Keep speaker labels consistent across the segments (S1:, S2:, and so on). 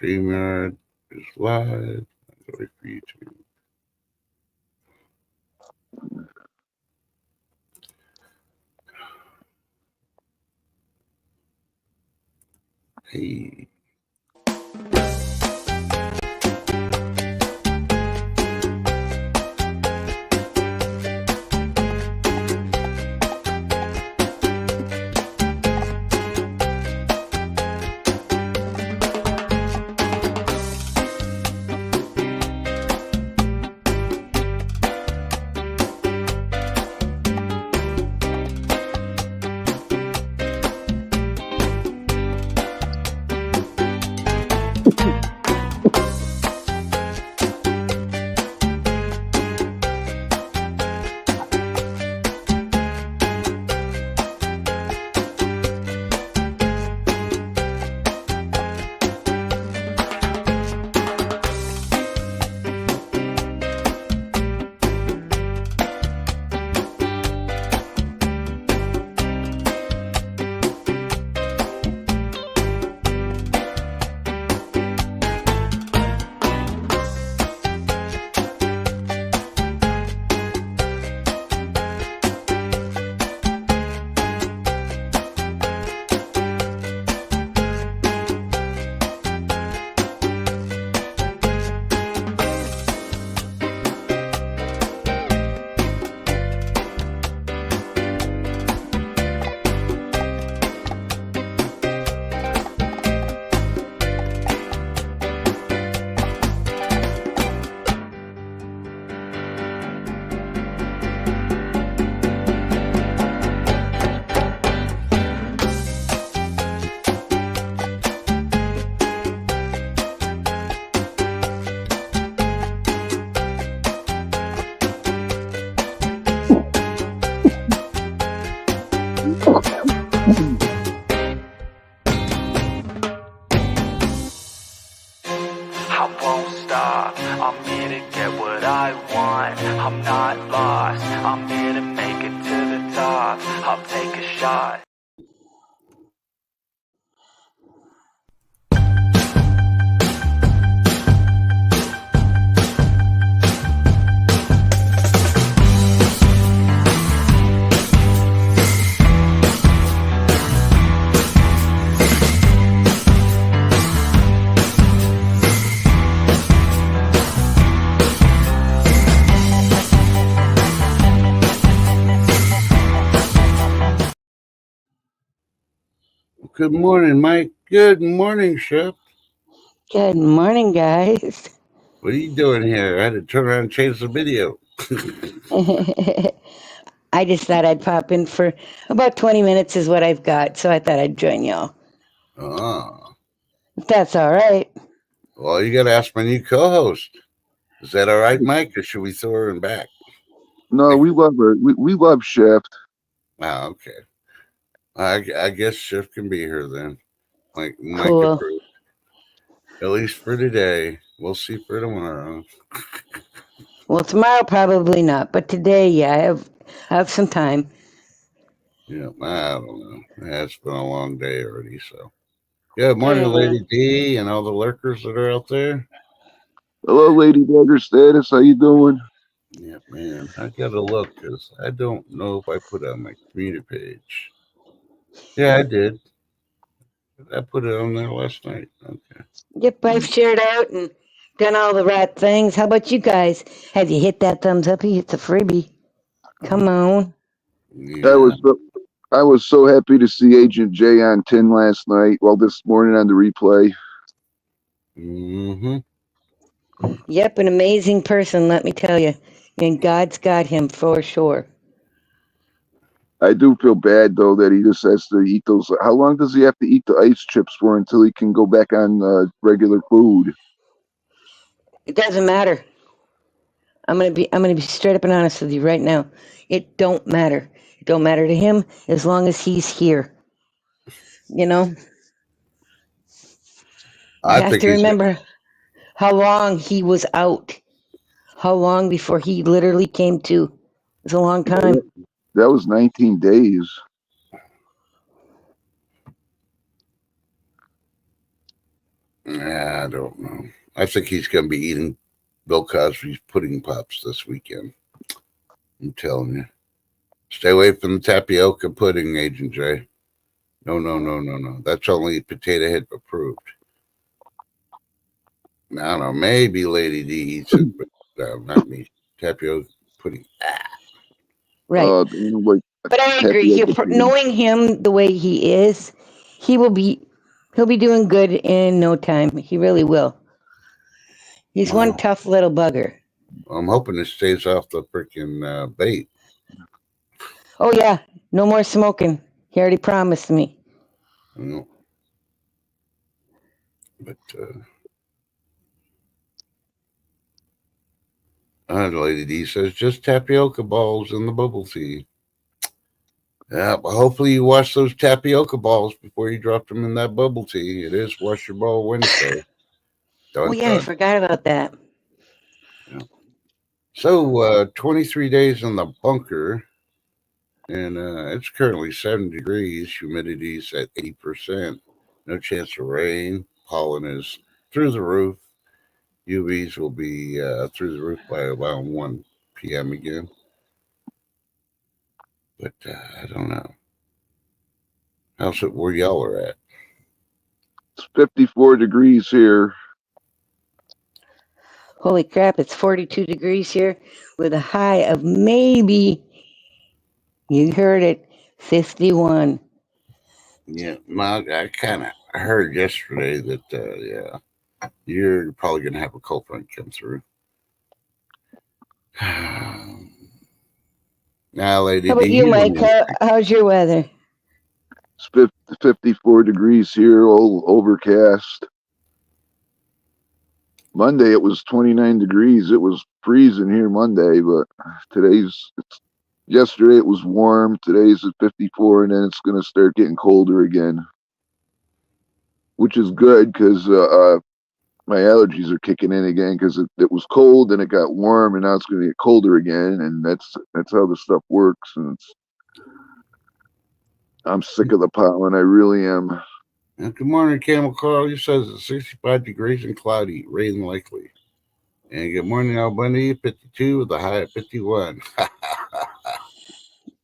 S1: StreamYard is live. Go to YouTube. Hey.
S2: I won't stop, I'm here to get what I want. I'm not lost, I'm here to make it to the top. I'll take a shot.
S1: Good morning, Mike. Good morning, Chef.
S3: Good morning, guys.
S1: What are you doing here? I had to turn around and change the video.
S3: I just thought I'd pop in for about 20 minutes is what I've got, so I thought I'd join y'all.
S1: Ah.
S3: If that's all right.
S1: Well, you got to ask my new co-host. Is that all right, Mike, or should we throw her in back?
S4: No, we love her. We love Shift.
S1: Ah, okay. I guess Chef can be here then. Like Mike
S3: Cool.
S1: approved. At least for today. We'll see for tomorrow.
S3: Well, tomorrow probably not, but today, yeah, I have some time.
S1: Yeah, I don't know. It's been a long day already, so. Good morning, Lady D, and all the lurkers that are out there.
S4: Hello, Lady Dagger Status. How you doing?
S1: Yeah, man. I gotta look because I don't know if I put it on my community page. Yeah, I did. I put it on there last night. Okay.
S3: Yep, I've shared out and done all the right things. How about you guys? Have you hit that thumbs up? It's a freebie. Come on.
S1: Yeah.
S4: I was so happy to see Agent J on 10 last night. Well, this morning on the replay.
S1: Mm-hmm.
S3: Yep, an amazing person, let me tell you. And God's got him for sure.
S4: I do feel bad, though, that he just has to eat those. How long does he have to eat the ice chips for until he can go back on regular food?
S3: It doesn't matter. I'm gonna be straight up and honest with you right now. It don't matter. It don't matter to him as long as he's here. You know? You have to remember how long he was out. How long before he literally came to. It was a long time.
S4: That was 19 days.
S1: I don't know. I think he's going to be eating Bill Cosby's pudding pops this weekend. I'm telling you. Stay away from the tapioca pudding, Agent J. No. That's only Potato Head approved. I don't know. Maybe Lady D eats it, but not me. Tapioca pudding.
S3: Right.
S4: Like
S3: But I agree. Knowing him the way he is, he'll be doing good in no time. He really will. He's one tough little bugger.
S1: I'm hoping it stays off the freaking bait.
S3: Oh yeah, no more smoking. He already promised me.
S1: You know? But Lady D says just tapioca balls in the bubble tea. Yeah, but hopefully you wash those tapioca balls before you drop them in that bubble tea. It is Wash Your Ball Wednesday.
S3: Oh yeah, I forgot about that.
S1: Yeah. So 23 days in the bunker, and it's currently 7 degrees. Humidity's at 80%. No chance of rain. Pollen is through the roof. UVs will be through the roof by about 1 p.m. again. But I don't know. How's it where y'all are at?
S4: It's 54 degrees here.
S3: Holy crap, it's 42 degrees here with a high of maybe, you heard it, 51.
S1: Yeah, I kind of heard yesterday that, you're probably going to have a cold front come through. Now, Lady
S3: How about
S1: D,
S3: you, Mike? How's your weather?
S4: It's 54 degrees here, all overcast. Monday it was 29 degrees. It was freezing here Monday, but yesterday it was warm. Today's at 54, and then it's going to start getting colder again, which is good because my allergies are kicking in again because it was cold and it got warm, and now it's going to get colder again, and that's how the stuff works. And I'm sick of the pollen. I really am.
S1: Good morning, Camel Carl. You says it's 65 degrees and cloudy, rain likely. And good morning, Albany, 52 with a high of 51.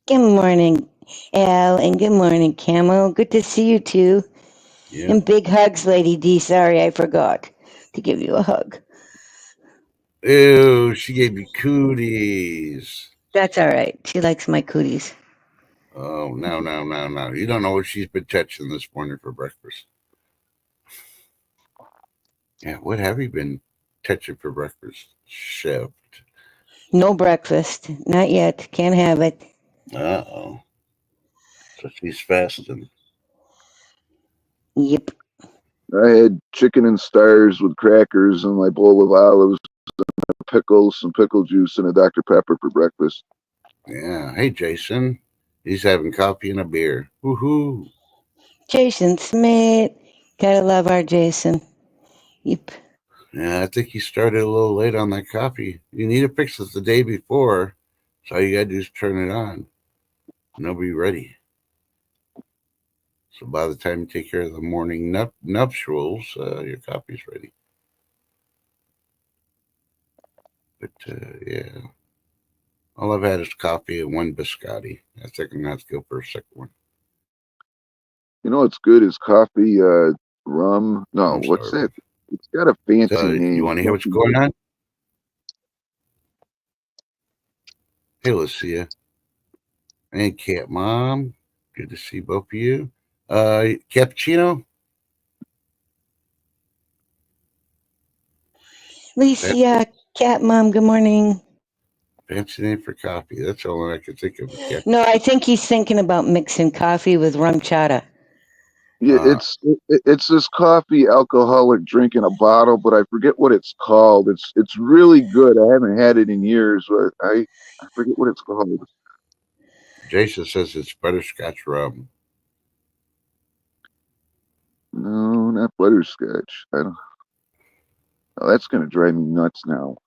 S3: Good morning, Al, and good morning, Camo. Good to see you too.
S1: Yeah.
S3: And big hugs, Lady D. Sorry, I forgot to give you a hug.
S1: Ew, she gave me cooties.
S3: That's all right. She likes my cooties.
S1: Oh, no. You don't know what she's been touching this morning for breakfast. Yeah, what have you been touching for breakfast? Shift.
S3: No breakfast. Not yet. Can't have it.
S1: Uh-oh. So she's fasting.
S3: Yep.
S4: I had chicken and stars with crackers and my bowl of olives, and pickles, some pickle juice, and a Dr. Pepper for breakfast.
S1: Yeah. Hey, Jason. He's having coffee and a beer. Woohoo.
S3: Jason Smith. Gotta love our Jason. Yep.
S1: Yeah, I think he started a little late on that coffee. You need to fix it the day before. So all you gotta do is turn it on. And it'll be ready. So by the time you take care of the morning nuptials, your coffee's ready. But yeah, all I've had is coffee and one biscotti. I think I'm gonna have to go for a second one.
S4: You know what's good is coffee, rum. No,
S1: I'm
S4: what's
S1: starving.
S4: that? It's got a fancy
S1: So,
S4: name.
S1: you want to hear what's going on? Hey, Lucia and Cat Mom. Good to see both of you. Cappuccino.
S3: Lucia, Cat Mom, good morning.
S1: Fancy name for coffee. That's all I can think of.
S3: No, I think he's thinking about mixing coffee with rum chata.
S4: Yeah, it's this coffee alcoholic drink in a bottle, but I forget what it's called. It's really good. I haven't had it in years, but I forget what it's called.
S1: Jason says it's butterscotch rum.
S4: No, not butterscotch. I don't. Oh, that's gonna drive me nuts now.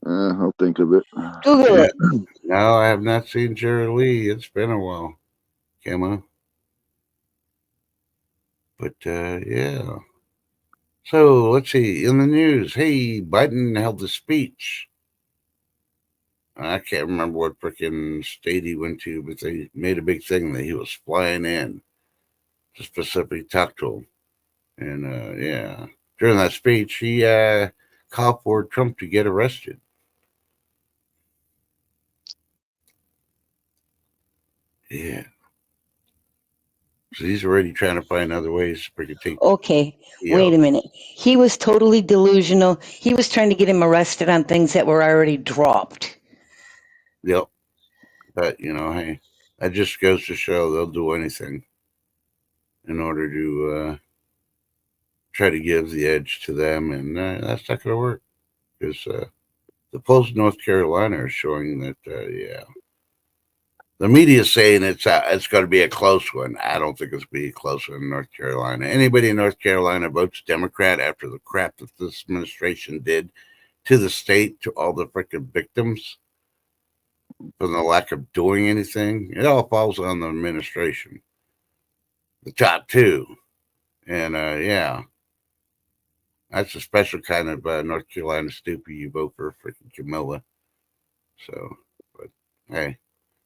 S4: I'll think of it.
S3: Google it.
S1: No, I have not seen Jerry Lee. It's been a while. Camo. But yeah. So let's see. In the news, hey, Biden held a speech. I can't remember what freaking state he went to, but they made a big thing that he was flying in to specifically talk to him. And yeah, during that speech, he called for Trump to get arrested. Yeah. So he's already trying to find other ways to freaking take.
S3: Okay,
S1: Yeah.
S3: wait a minute. He was totally delusional. He was trying to get him arrested on things that were already dropped.
S1: Yep. But hey, that just goes to show they'll do anything in order to try to give the edge to them, and that's not going to work because the polls in North Carolina are showing that yeah, the media is saying it's going to be a close one. I don't think it's going to be a close one in North Carolina. Anybody in North Carolina votes Democrat after the crap that this administration did to the state, to all the freaking victims from the lack of doing anything. It all falls on the administration, the top two, and yeah, that's a special kind of North Carolina stupid. You vote for freaking Camilla. So, but hey,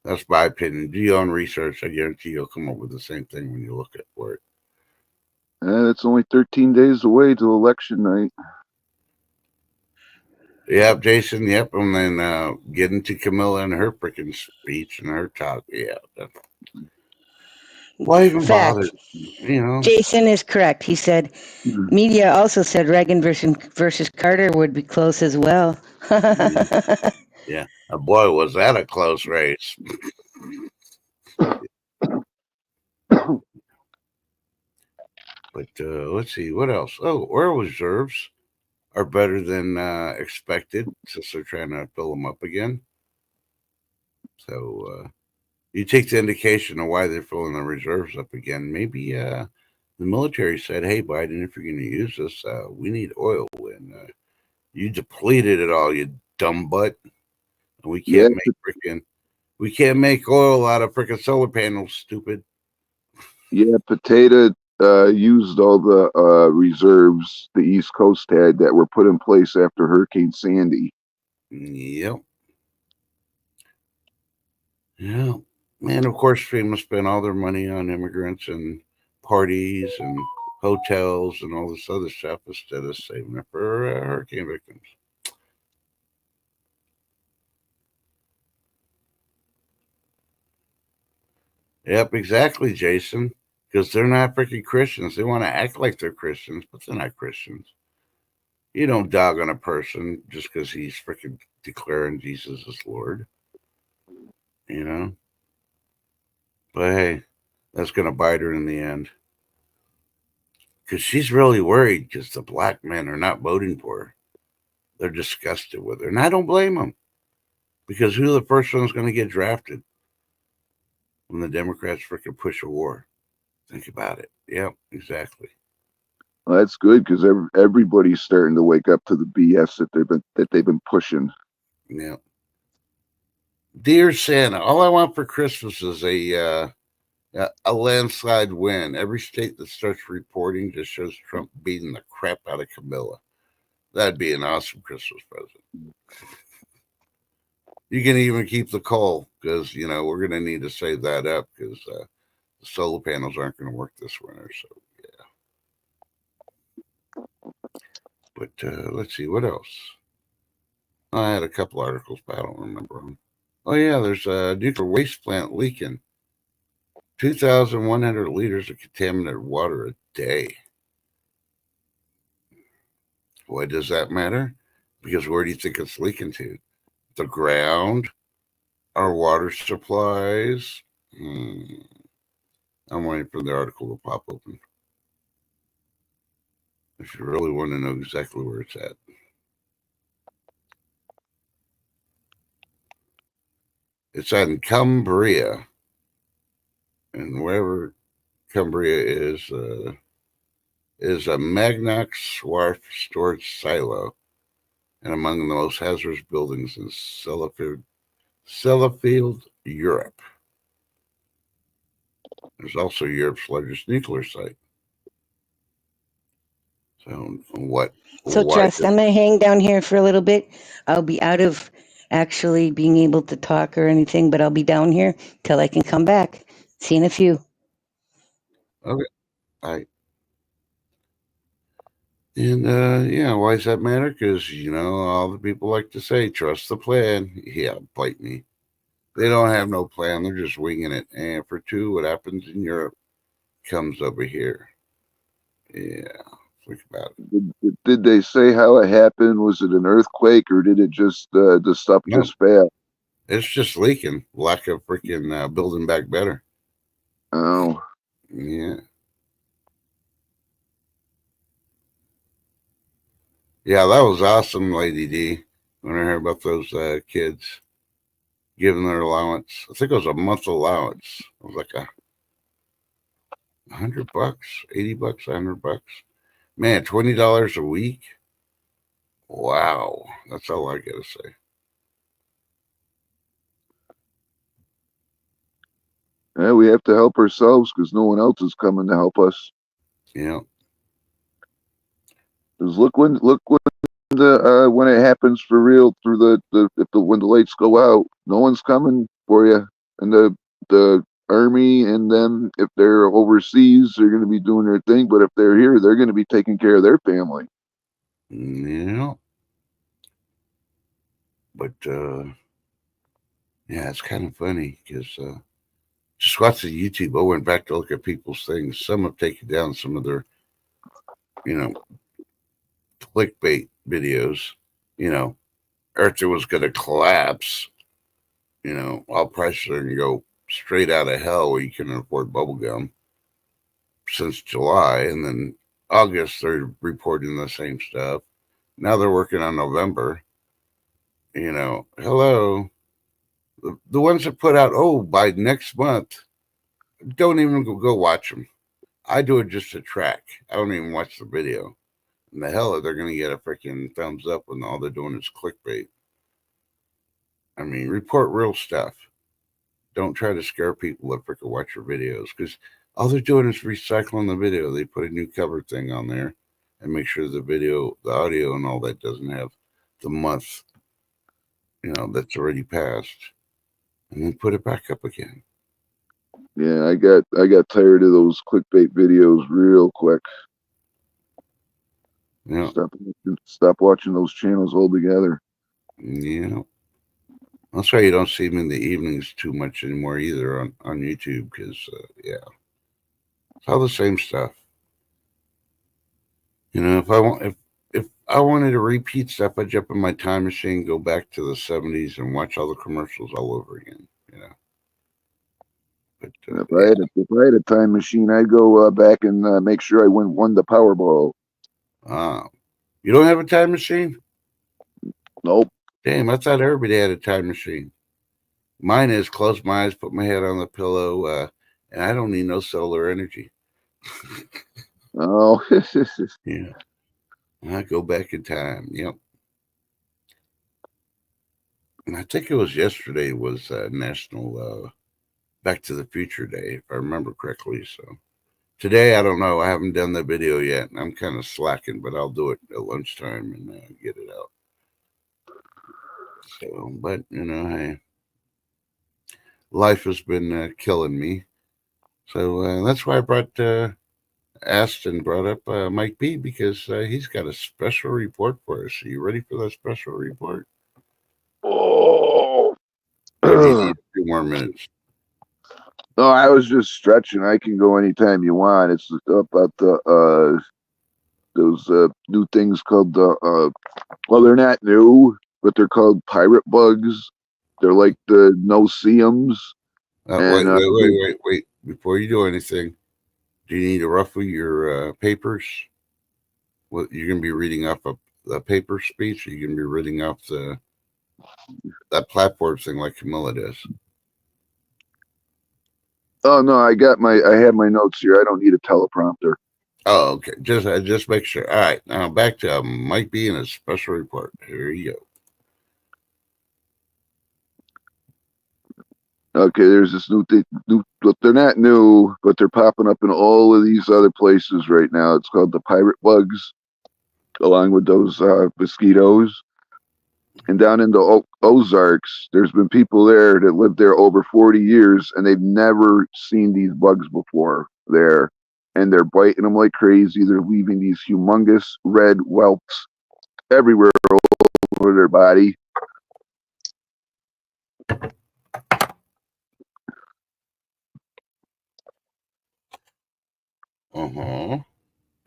S1: that's my opinion. Do your own research. I guarantee you'll come up with the same thing when you look at for it.
S4: It's only 13 days away to election night.
S1: Yep, Jason. Yep, and then get into Camilla and her freaking speech and her talk. Yeah, why even bother?
S3: Fact.
S1: You know.
S3: Jason is correct. He said, media also said Reagan versus Carter would be close as well.
S1: Yeah. Boy, was that a close race. But let's see, what else? Oh, oil reserves are better than expected since they're trying to fill them up again. So you take the indication of why they're filling the reserves up again. Maybe the military said, "Hey, Biden, if you're going to use this, we need oil, and you depleted it all, you dumb butt. And
S4: Yeah,
S1: we can't make oil out of freaking solar panels, stupid."
S4: yeah. Potato used all the reserves the East Coast had that were put in place after Hurricane Sandy.
S1: Yep. Yeah. And of course, FEMA spent all their money on immigrants and parties and hotels and all this other stuff instead of saving it for hurricane victims. Yep, exactly, Jason. Because they're not freaking Christians. They want to act like they're Christians, but they're not Christians. You don't dog on a person just because he's freaking declaring Jesus as Lord, you know? But hey, that's going to bite her in the end. Because she's really worried because the black men are not voting for her. They're disgusted with her. And I don't blame them. Because who the first one's going to get drafted when the Democrats freaking push a war? Think about it. Yep, exactly.
S4: Well, that's good because everybody's starting to wake up to the BS that they've been pushing.
S1: Yeah. Dear Santa, all I want for Christmas is a landslide win. Every state that starts reporting just shows Trump beating the crap out of Camilla. That'd be an awesome Christmas present. You can even keep the coal because we're going to need to save that up because the solar panels aren't going to work this winter. So yeah. But let's see what else. I had a couple articles, but I don't remember them. Oh yeah, there's a nuclear waste plant leaking 2,100 liters of contaminated water a day. Why does that matter? Because where do you think it's leaking to? The ground? Our water supplies? I'm waiting for the article to pop open. If you really want to know exactly where it's at. It's in Cumbria. And wherever Cumbria is a Magnox Swarf storage silo and among the most hazardous buildings in Sellafield, Europe. There's also Europe's largest nuclear site. So what?
S3: So
S1: Why?
S3: trust, I'm gonna hang down here for a little bit. I'll be out of actually being able to talk or anything, but I'll be down here till I can come back. See you in a few.
S1: Okay. I and yeah, why does that matter? Because all the people like to say, trust the plan. Yeah, bite me. They don't have no plan. They're just winging it. And for two, what happens in Europe comes over here. Yeah, think about it.
S4: Did they say how it happened? Was it an earthquake or did it just the stuff
S1: No,
S4: just fail?
S1: it's just leaking. Lack of freaking building back better.
S4: Oh,
S1: Yeah. Yeah, that was awesome, Lady D. When I heard about those kids giving their allowance, I think it was a month allowance. It was like $100, $80, $100. Man, $20 a week. Wow, that's all I gotta say.
S4: yeah, we have to help ourselves because no one else is coming to help us.
S1: Yeah,
S4: 'Cause look when the when it happens for real through when the lights go out, no one's coming for you. And the army and them, if they're overseas, they're going to be doing their thing. But if they're here, they're going to be taking care of their family.
S1: yeah. But yeah, it's kind of funny because just watching YouTube, I went back to look at people's things. Some have taken down some of their, you know, clickbait videos. You know, Earth was going to collapse. All prices are going to go straight out of hell where you can afford bubble gum since July. And then August, they're reporting the same stuff. Now they're working on November. Hello. The ones that put out, oh, by next month, don't even go watch them. I do it just to track. I don't even watch the video. And the hell, they're going to get a freaking thumbs up when all they're doing is clickbait. I mean, report real stuff. Don't try to scare people that freaking watch your videos because all they're doing is recycling the video. They put a new cover thing on there and make sure the video, the audio, and all that doesn't have the month, that's already passed, and then put it back up again.
S4: Yeah, I got tired of those clickbait videos real quick.
S1: Yeah,
S4: Stop watching those channels altogether.
S1: yeah. That's why you don't see them in the evenings too much anymore either on YouTube because yeah, it's all the same stuff. If I wanted to repeat stuff, I'd jump in my time machine, go back to the '70s, and watch all the commercials all over again. But yeah,
S4: If I had a time machine, I'd go back and make sure I won the Powerball.
S1: uh, you don't have a time machine?
S4: Nope.
S1: Damn, I thought everybody had a time machine. Mine is close my eyes, put my head on the pillow, and I don't need no solar energy.
S4: Oh,
S1: Yeah, I go back in time. Yep. And I think it was yesterday was National Back to the Future Day, if I remember correctly. So today, I don't know. I haven't done the video yet. I'm kind of slacking, but I'll do it at lunchtime and get it out. So, but hey, life has been killing me. So that's why I asked and brought up Mike B because he's got a special report for us. Are you ready for that special report?
S4: oh.
S1: Or do you need a few more minutes?
S4: No, I was just stretching. I can go anytime you want. It's about those new things called well, they're not new, but they're called pirate bugs. They're like the no-see-ums.
S1: Wait,
S4: And
S1: wait, wait, wait, wait. Before you do anything, do you need to ruffle your papers? What you're going to be reading off a paper speech? Or you're going to be reading off that platform thing like Camilla does?
S4: oh no, I have my notes here. I don't need a teleprompter.
S1: Oh, okay. Just make sure. All right. Now back to Mike B and his special report. Here you go.
S4: Okay, there's this new thing. But they're not new, but they're popping up in all of these other places right now. It's called the pirate bugs. along with those mosquitoes. And down in the Ozarks, there's been people there that lived there over 40 years, and they've never seen these bugs before there. And they're biting them like crazy. They're leaving these humongous red whelps everywhere over their body.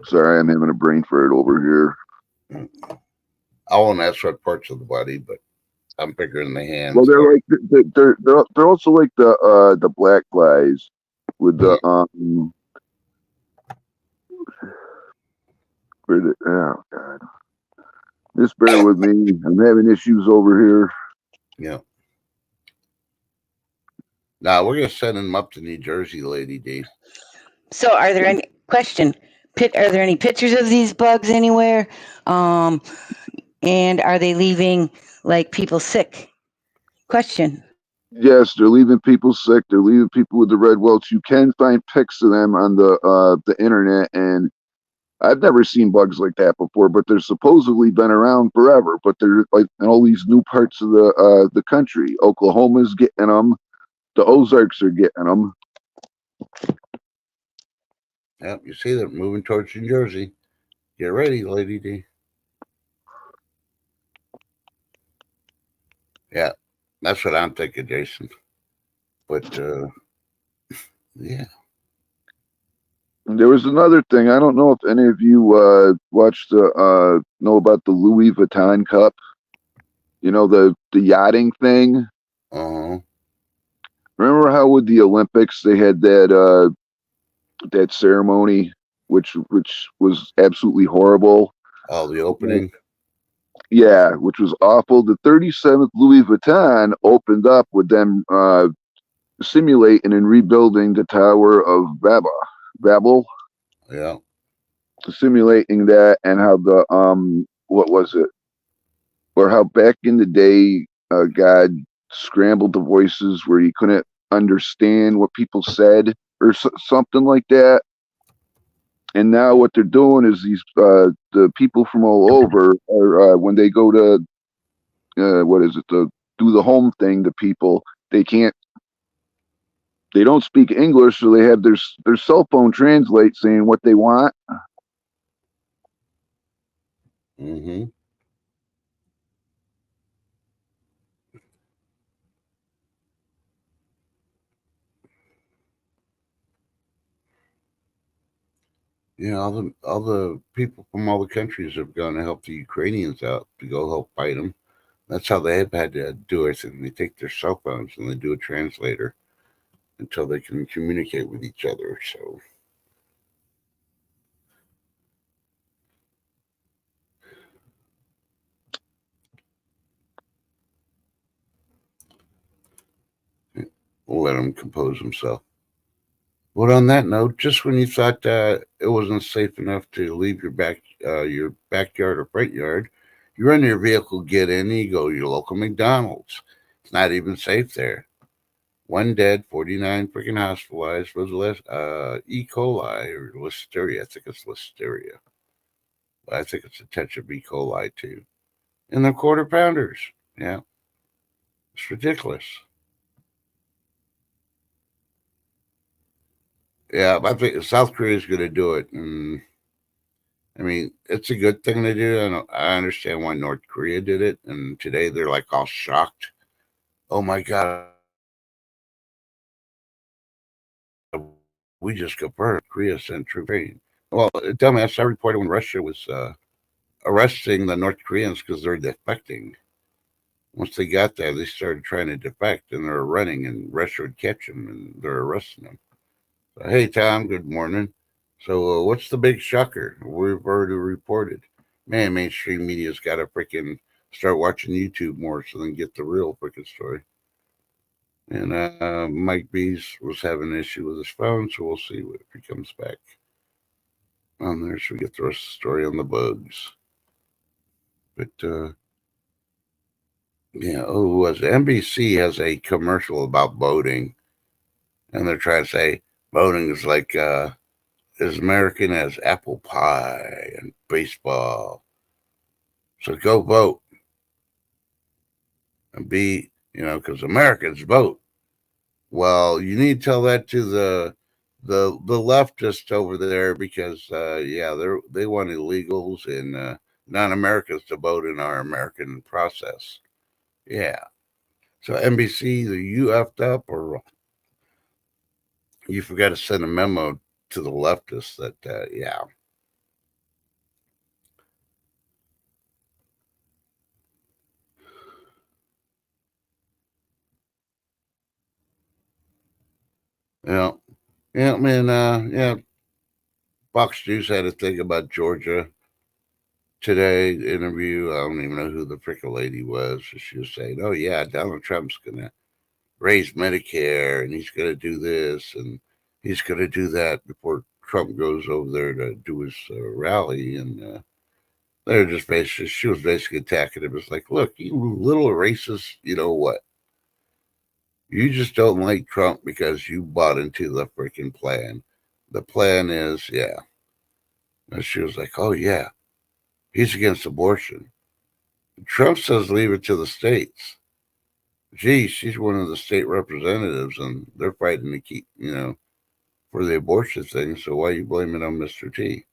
S4: Sorry, I'm having a brain fart over
S1: here. I won't ask what parts of the body, but I'm figuring the hands.
S4: Well, they're like they're also like the black flies with the oh god. Just bear with me. I'm having issues over here.
S1: Yeah. Now we're gonna send them up to New Jersey, Lady D.
S3: So, are there any Are there any pictures of these bugs anywhere? And are they leaving like people sick? Question.
S4: Yes, they're leaving people sick. They're leaving people with the red welts. You can find pics of them on the internet, and I've never seen bugs like that before. But they're supposedly been around forever. But they're like in all these new parts of the country. Oklahoma's getting them. The Ozarks are getting them.
S1: Yep, you see them moving towards New Jersey. Get ready, Lady D. Yeah, that's what I'm thinking, Jason. But yeah.
S4: There was another thing. I don't know if any of you watched know about the Louis Vuitton Cup. You know, the yachting thing. Remember how with the Olympics they had that that ceremony, which was absolutely horrible.
S1: Oh, the opening.
S4: Yeah, which was awful. The 37th Louis Vuitton opened up with them simulating and rebuilding the Tower of Babel.
S1: Yeah.
S4: Simulating that, and how the what was it? Or how back in the day, God scrambled the voices where you couldn't understand what people said, or something like that. And now what they're doing is these the people from all over, or when they go to what is it, to do the home thing, the people they don't speak English, so they have their cell phone translate saying what they want.
S1: Mm-hmm. Yeah, all the people from all the countries have gone to help the Ukrainians out to go help fight them. That's how they have had to do it. And they take their cell phones and they do a translator until they can communicate with each other. So. We'll let him compose himself. But on that note, just when you thought it wasn't safe enough to leave your backyard or front yard, you run your vehicle, get in, and you go to your local McDonald's. It's not even safe there. 1 dead, 49 freaking hospitalized with E. coli or listeria. I think it's listeria. But I think it's a touch of E. coli too. And they're quarter pounders. Yeah. It's ridiculous. Yeah, I think South Korea is going to do it. And I mean, it's a good thing to do. I understand why North Korea did it. And today they're like all shocked. Oh my God. We just confirmed Korea sent troops. Well, dumbass, I reported when Russia was arresting the North Koreans because they're defecting. Once they got there, they started trying to defect and they're running, and Russia would catch them and they're arresting them. So, hey, Tom, good morning. So, what's the big shocker? We've already reported. Man, mainstream media's got to freaking start watching YouTube more so they can get the real freaking story. And Mike Bees was having an issue with his phone, so we'll see if he comes back on there so we get the rest of the story on the bugs. But, yeah, was NBC has a commercial about boating, and they're trying to say boating is like as American as apple pie and baseball. So go vote and be, because Americans vote. Well, you need to tell that to the leftists over there because they want illegals and non-Americans to vote in our American process. Yeah. So NBC, either you effed up or you forgot to send a memo to the leftists that yeah. Yeah. Yeah, man, yeah. Fox News had a thing about Georgia today interview. I don't even know who the freaking lady was. She was saying, "Oh yeah, Donald Trump's gonna raise Medicare and he's gonna do this and he's gonna do that before Trump goes over there to do his rally." And they're just basically, she was basically attacking him. It's like, look, you little racist. You know what? You just don't like Trump because you bought into the freaking plan. The plan is, yeah. And she was like, oh yeah, he's against abortion. Trump says leave it to the states. Gee, she's one of the state representatives, and they're fighting to keep, for the abortion thing. So why are you blaming on Mr. T?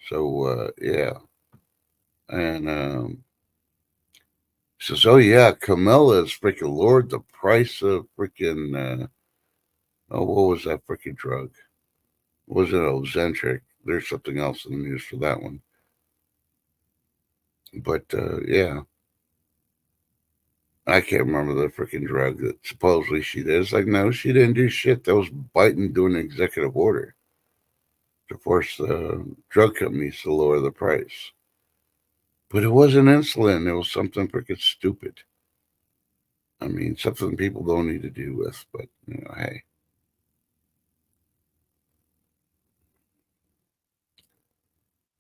S1: So yeah, and says, oh yeah, Camilla is freaking lowered the price of freaking what was that freaking drug? Was it Ozempic? There's something else in the news for that one. But yeah, I can't remember the freaking drug that supposedly she did. It's like, no, she didn't do shit. That was Biden doing an executive order to force the drug companies to lower the price. But it wasn't insulin. It was something freaking stupid. I mean, something people don't need to do with, but, hey.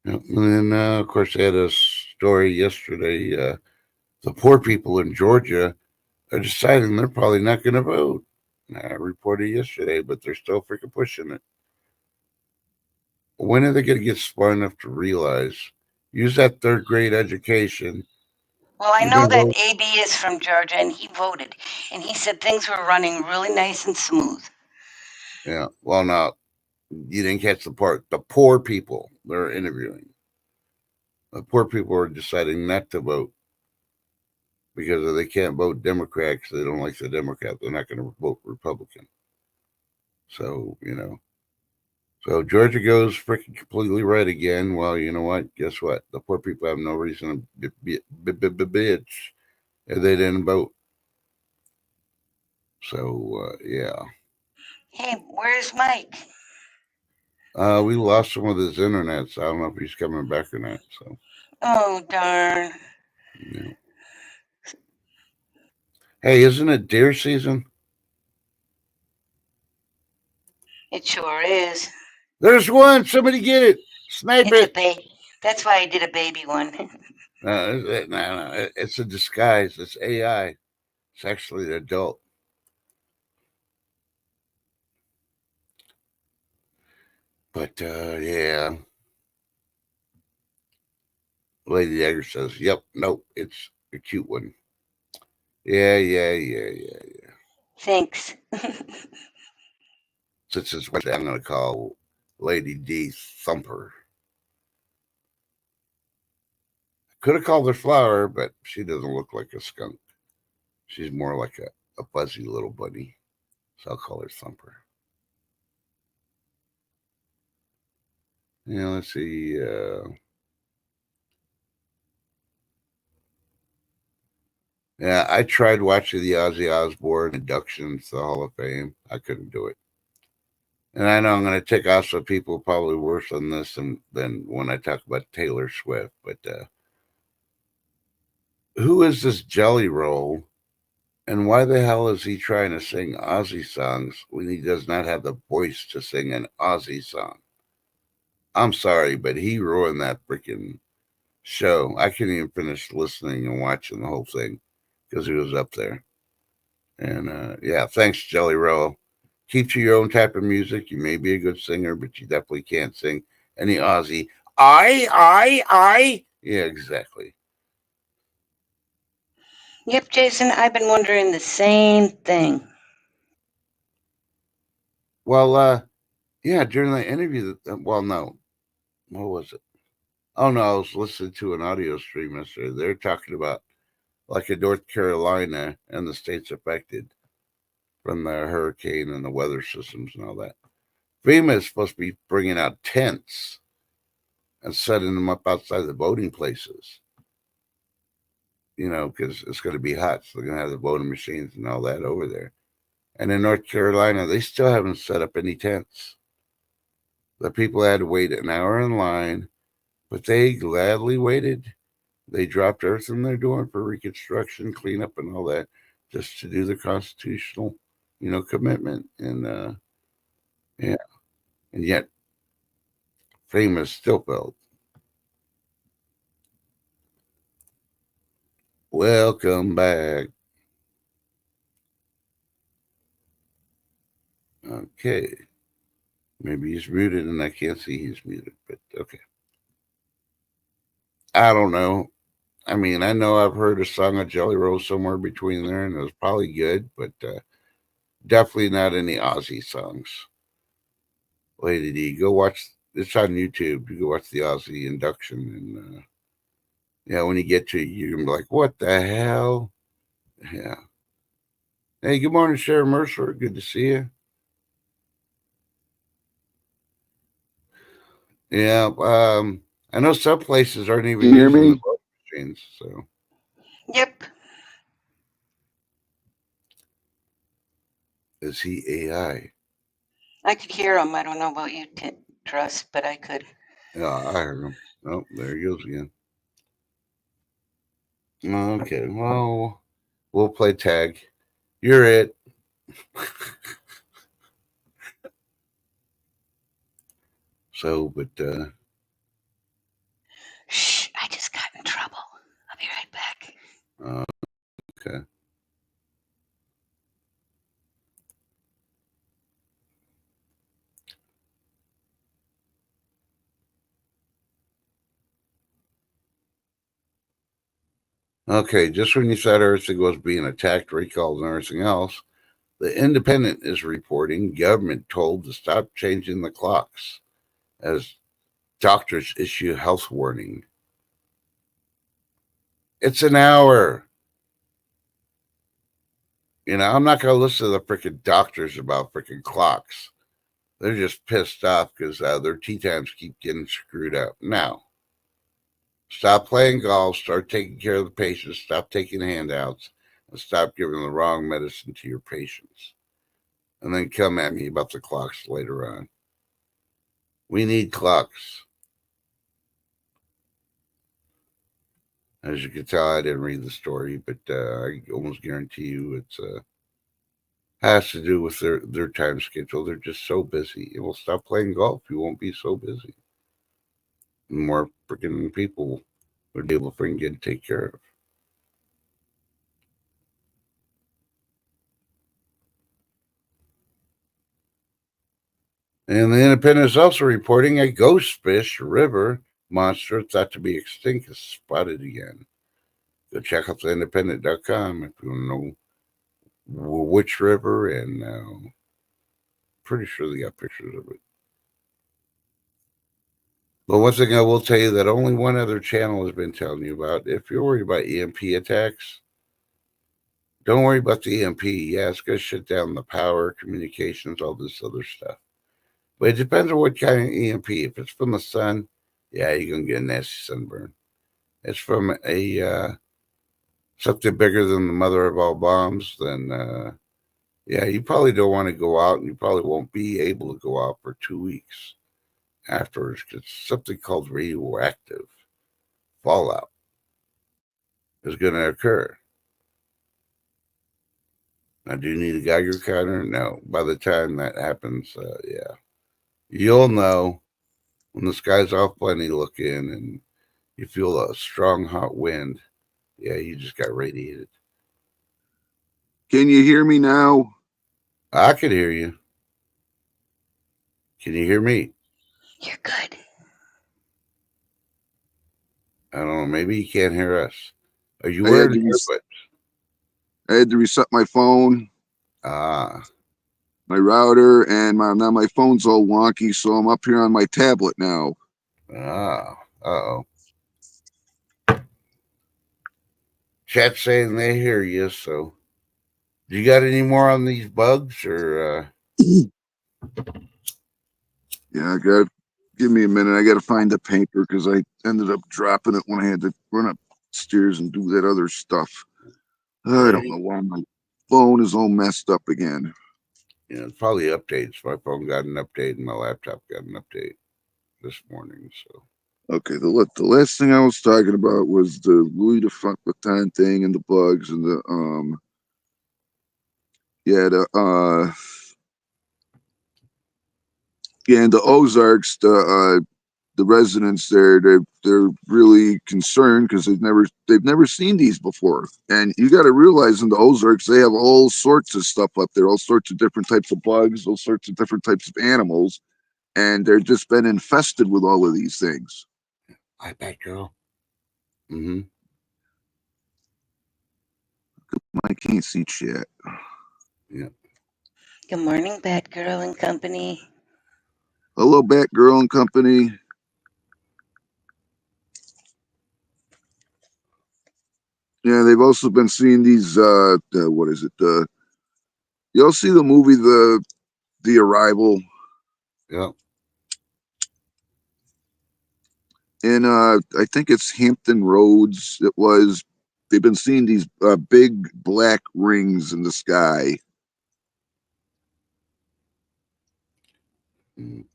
S1: And then, of course, they had a story yesterday. The poor people in Georgia are deciding they're probably not going to vote. I reported yesterday, but they're still freaking pushing it. When are they going to get smart enough to realize, use that third grade education?
S3: Well, I
S1: You're
S3: know
S1: going to
S3: that
S1: vote.
S3: AB is from Georgia, and he voted, and he said things were running really nice and smooth.
S1: Yeah. Well, now, you didn't catch the part. The poor people they're interviewing. The poor people are deciding not to vote because they can't vote Democrat because they don't like the Democrat. They're not going to vote Republican. So, So Georgia goes freaking completely right again. Well, you know what? Guess what? The poor people have no reason to bitch if they didn't vote. So, yeah.
S3: Hey, where's Mike?
S1: We lost some of his internet, so I don't know if he's coming back or not. So,
S3: Oh, darn.
S1: yeah. Hey, isn't it deer season?
S3: It sure is.
S1: There's one. Somebody get it. Snipe
S3: It's a
S1: it.
S3: baby. That's why I did a baby one.
S1: No, it's a disguise. It's AI. It's actually an adult. But yeah, Lady Dagger says, "Yep, nope, it's a cute one." Yeah.
S3: Thanks.
S1: Since it's Wednesday, I'm going to call Lady D Thumper. Could have called her Flower, but she doesn't look like a skunk. She's more like a fuzzy little bunny. So I'll call her Thumper. Yeah, let's see. Yeah, I tried watching the Ozzy Osbourne induction to the Hall of Fame. I couldn't do it. And I know I'm going to tick off some people probably worse on this than when I talk about Taylor Swift. But who is this Jelly Roll? And why the hell is he trying to sing Ozzy songs when he does not have the voice to sing an Ozzy song? I'm sorry, but he ruined that freaking show. I couldn't even finish listening and watching the whole thing because he was up there. And yeah, thanks, Jelly Roll. Keep to your own type of music. You may be a good singer, but you definitely can't sing any Ozzy. I. Yeah, exactly.
S3: Yep, Jason, I've been wondering the same thing.
S1: Well, yeah, during the interview, well, no, what was it? Oh no, I was listening to an audio stream yesterday. They're talking about like in North Carolina and the states affected from the hurricane and the weather systems and all that. FEMA is supposed to be bringing out tents and setting them up outside the voting places. You know, because it's going to be hot, so they're going to have the voting machines and all that over there. And in North Carolina, they still haven't set up any tents. The people had to wait an hour in line, but they gladly waited. They dropped everything they're doing for reconstruction, cleanup, and all that, just to do the constitutional, commitment. And yeah, and yet FEMA still failed. Welcome back. Okay. Maybe he's muted and I can't see he's muted, but okay. I don't know. I mean, I know I've heard a song of Jelly Roll somewhere between there, and it was probably good, but definitely not any Aussie songs. Lady D, go watch. It's on YouTube. You go watch the Aussie induction, and yeah, when you get to it, you're gonna be like, "What the hell?" Yeah. Hey, good morning, Sharon Mercer. Good to see you. Yeah. I know some places aren't even
S4: You hear
S1: using the
S4: me?
S1: voting machines. So,
S3: Yep.
S1: is he AI?
S3: I could hear him. I don't know about you, Trust, but I could.
S1: Yeah, I heard him. Oh, there he goes again. Okay. Well, we'll play tag. You're it. So, but
S3: Shh, I just got in trouble. I'll be right back.
S1: okay. Okay, just when you thought everything was being attacked, recalled, and everything else, the Independent is reporting government told to stop changing the clocks as doctors issue health warning. It's an hour. I'm not going to listen to the freaking doctors about freaking clocks. They're just pissed off because their tea times keep getting screwed up. Now, stop playing golf, start taking care of the patients, stop taking handouts, and stop giving the wrong medicine to your patients. And then come at me about the clocks later on. We need clocks. As you can tell, I didn't read the story, but I almost guarantee you it's has to do with their time schedule. They're just so busy. And we'll stop playing golf. You won't be so busy. More freaking people would be able to freaking get take care of. And the Independent is also reporting a ghost fish river monster thought to be extinct is spotted again. Go check out the independent.com if you want to know which river, and pretty sure they got pictures of it. But one thing I will tell you that only one other channel has been telling you about. If you're worried about EMP attacks, don't worry about the EMP. Yeah, it's going to shut down the power, communications, all this other stuff. But it depends on what kind of EMP. If it's from the sun, yeah, you're going to get a nasty sunburn. It's from a something bigger than the mother of all bombs, then yeah, you probably don't want to go out, and you probably won't be able to go out for 2 weeks afterwards because something called radioactive fallout is going to occur. Now, do you need a Geiger counter? No. By the time that happens, yeah, you'll know when the sky's off plenty looking and you feel a strong hot wind. Yeah, you just got radiated.
S4: Can you hear me now?
S1: I can hear you. Can you hear me?
S3: You're good.
S1: I don't know. Maybe you can't hear us. Are you
S4: I had
S1: wearing
S4: to
S1: earbuds?
S4: I had to reset my phone,
S1: Ah,
S4: my router, and now my phone's all wonky, so I'm up here on my tablet now.
S1: uh-oh. Chat's saying they hear you, so. Do you got any more on these bugs, or?
S4: Yeah, give me a minute. I got to find the paper because I ended up dropping it when I had to run upstairs and do that other stuff. I don't know why my phone is all messed up again.
S1: Yeah, it's probably updates. My phone got an update and my laptop got an update this morning. So
S4: Okay, the last thing I was talking about was the Louis the Fuck Vuitton thing and the bugs and the yeah and the Ozarks, the residents there, they're really concerned because they've never seen these before. And you got to realize in the Ozarks they have all sorts of stuff up there, all sorts of different types of bugs, all sorts of different types of animals, and they're just been infested with all of these things.
S1: I bet, girl. Mm-hmm.
S4: I can't see chat.
S1: Yeah.
S3: Good morning, Batgirl and company.
S4: Hello, Batgirl and company. Yeah, they've also been seeing these. What is it? Y'all see the movie The Arrival?
S1: Yeah.
S4: In I think it's Hampton Roads. It was. They've been seeing these big black rings in the sky.
S1: Mm.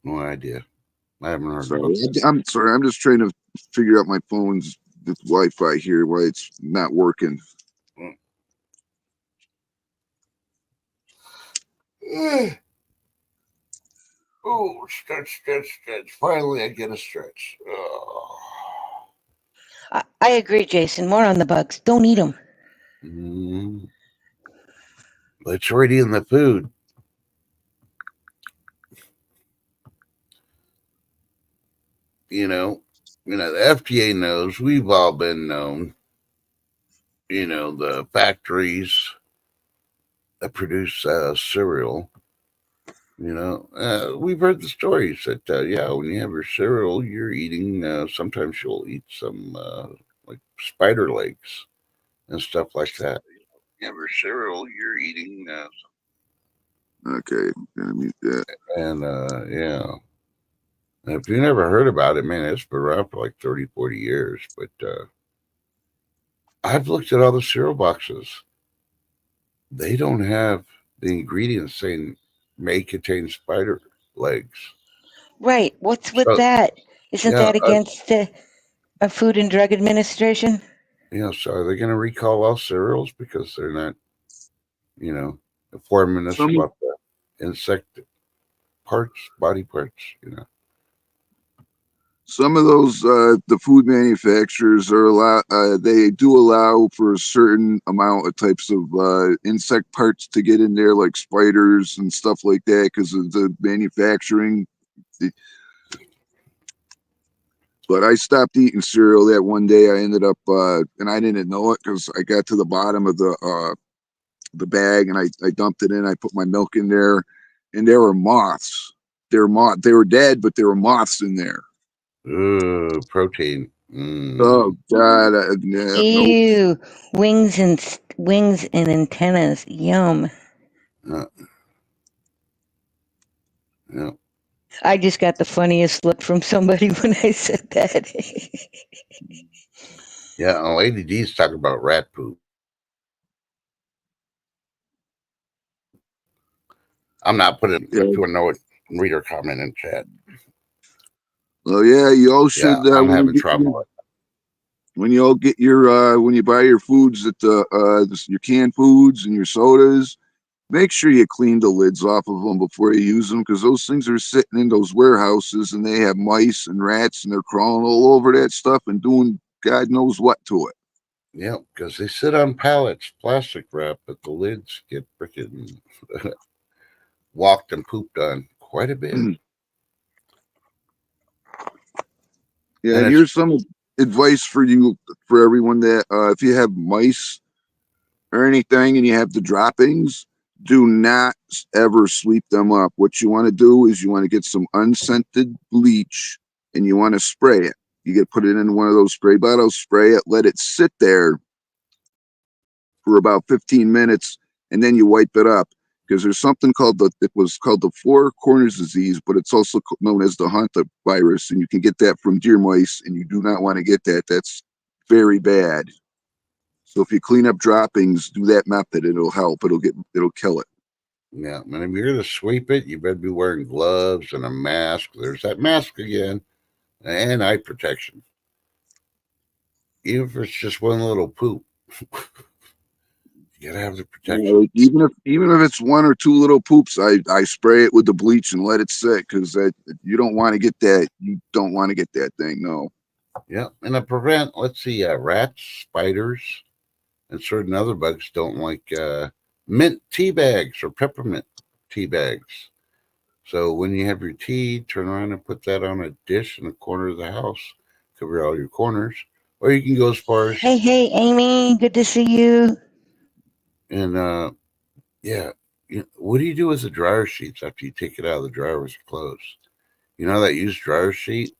S1: No idea. I haven't heard
S4: Sorry,
S1: about that.
S4: I'm sorry. I'm just trying to figure out my phone's with Wi-Fi here why it's not working.
S1: Oh, stretch. Finally, I get a stretch. Oh.
S3: I agree, Jason. More on the bugs. Don't eat them.
S1: Mm. It's already in the food. You know, the FDA knows. We've all been known. The factories that produce cereal. We've heard the stories that when you have your cereal, you're eating. Sometimes you'll eat some like spider legs and stuff like that. You have your cereal, you're eating.
S4: Okay, gonna mute that.
S1: And yeah. If you never heard about it, man, it's been around for like 30, 40 years. But I've looked at all the cereal boxes. They don't have the ingredients saying may contain spider legs.
S3: Right. What's with
S1: So,
S3: that? Isn't
S1: yeah,
S3: that against the Food and Drug Administration?
S1: so are they going to recall all cereals because they're not, informing us
S4: Some
S1: about the insect parts, body parts?
S4: some of those the food manufacturers are they do allow for a certain amount of types of insect parts to get in there, like spiders and stuff like that, because of the manufacturing. But I stopped eating cereal that one day. I ended up and I didn't know it because I got to the bottom of the bag and I dumped it in. I put my milk in there, and there were moths. They were dead, but there were moths in there.
S1: Ooh, protein.
S4: Oh God! Nope.
S3: Ew. Wings and antennas. Yum.
S1: Uh, yeah.
S3: I just got the funniest look from somebody when I said that.
S1: Yeah, and Lady D's talking about rat poop. I'm not putting
S4: Yeah.
S1: if you want to know what reader comment in chat.
S4: Well, yeah. You all
S1: Yeah,
S4: should
S1: I'm having trouble.
S4: when you all get your when you buy your foods at the your canned foods and your sodas. Make sure you clean the lids off of them before you use them because those things are sitting in those warehouses and they have mice and rats and they're crawling all over that stuff and doing God knows what to it.
S1: Yeah, because they sit on pallets, plastic wrap, but the lids get freaking walked and pooped on quite a bit.
S4: Yeah,
S1: And
S4: and
S1: it's
S4: here's some advice for you, for everyone that if you have mice or anything and you have the droppings, do not ever sweep them up. What you want to do is you want to get some unscented bleach and you want to spray it. You get put it in one of those spray bottles, spray it, let it sit there for about 15 minutes, and then you wipe it up. Because there's something called it was called the four corners disease, but it's also known as the Hanta virus, and you can get that from deer mice, and you do not want to get that. That's very bad. So if you clean up droppings, do that method. It'll help. It'll kill it.
S1: Yeah, and if you're going to sweep it, you better be wearing gloves and a mask. There's that mask again, and eye protection. Even if it's just one little poop, you gotta have the protection.
S4: Even if it's one or two little poops, I spray it with the bleach and let it sit because you don't want to get that. You don't want to get that thing. No.
S1: Yeah, and to prevent, let's see, rats, spiders, and certain other bugs don't like mint tea bags or peppermint tea bags. So when you have your tea, turn around and put that on a dish in the corner of the house, cover all your corners, or you can go as far as
S3: Hey, Amy, good to see you.
S1: and yeah. What do you do with the dryer sheets after you take it out of the dryer with your clothes? You know that used dryer sheet?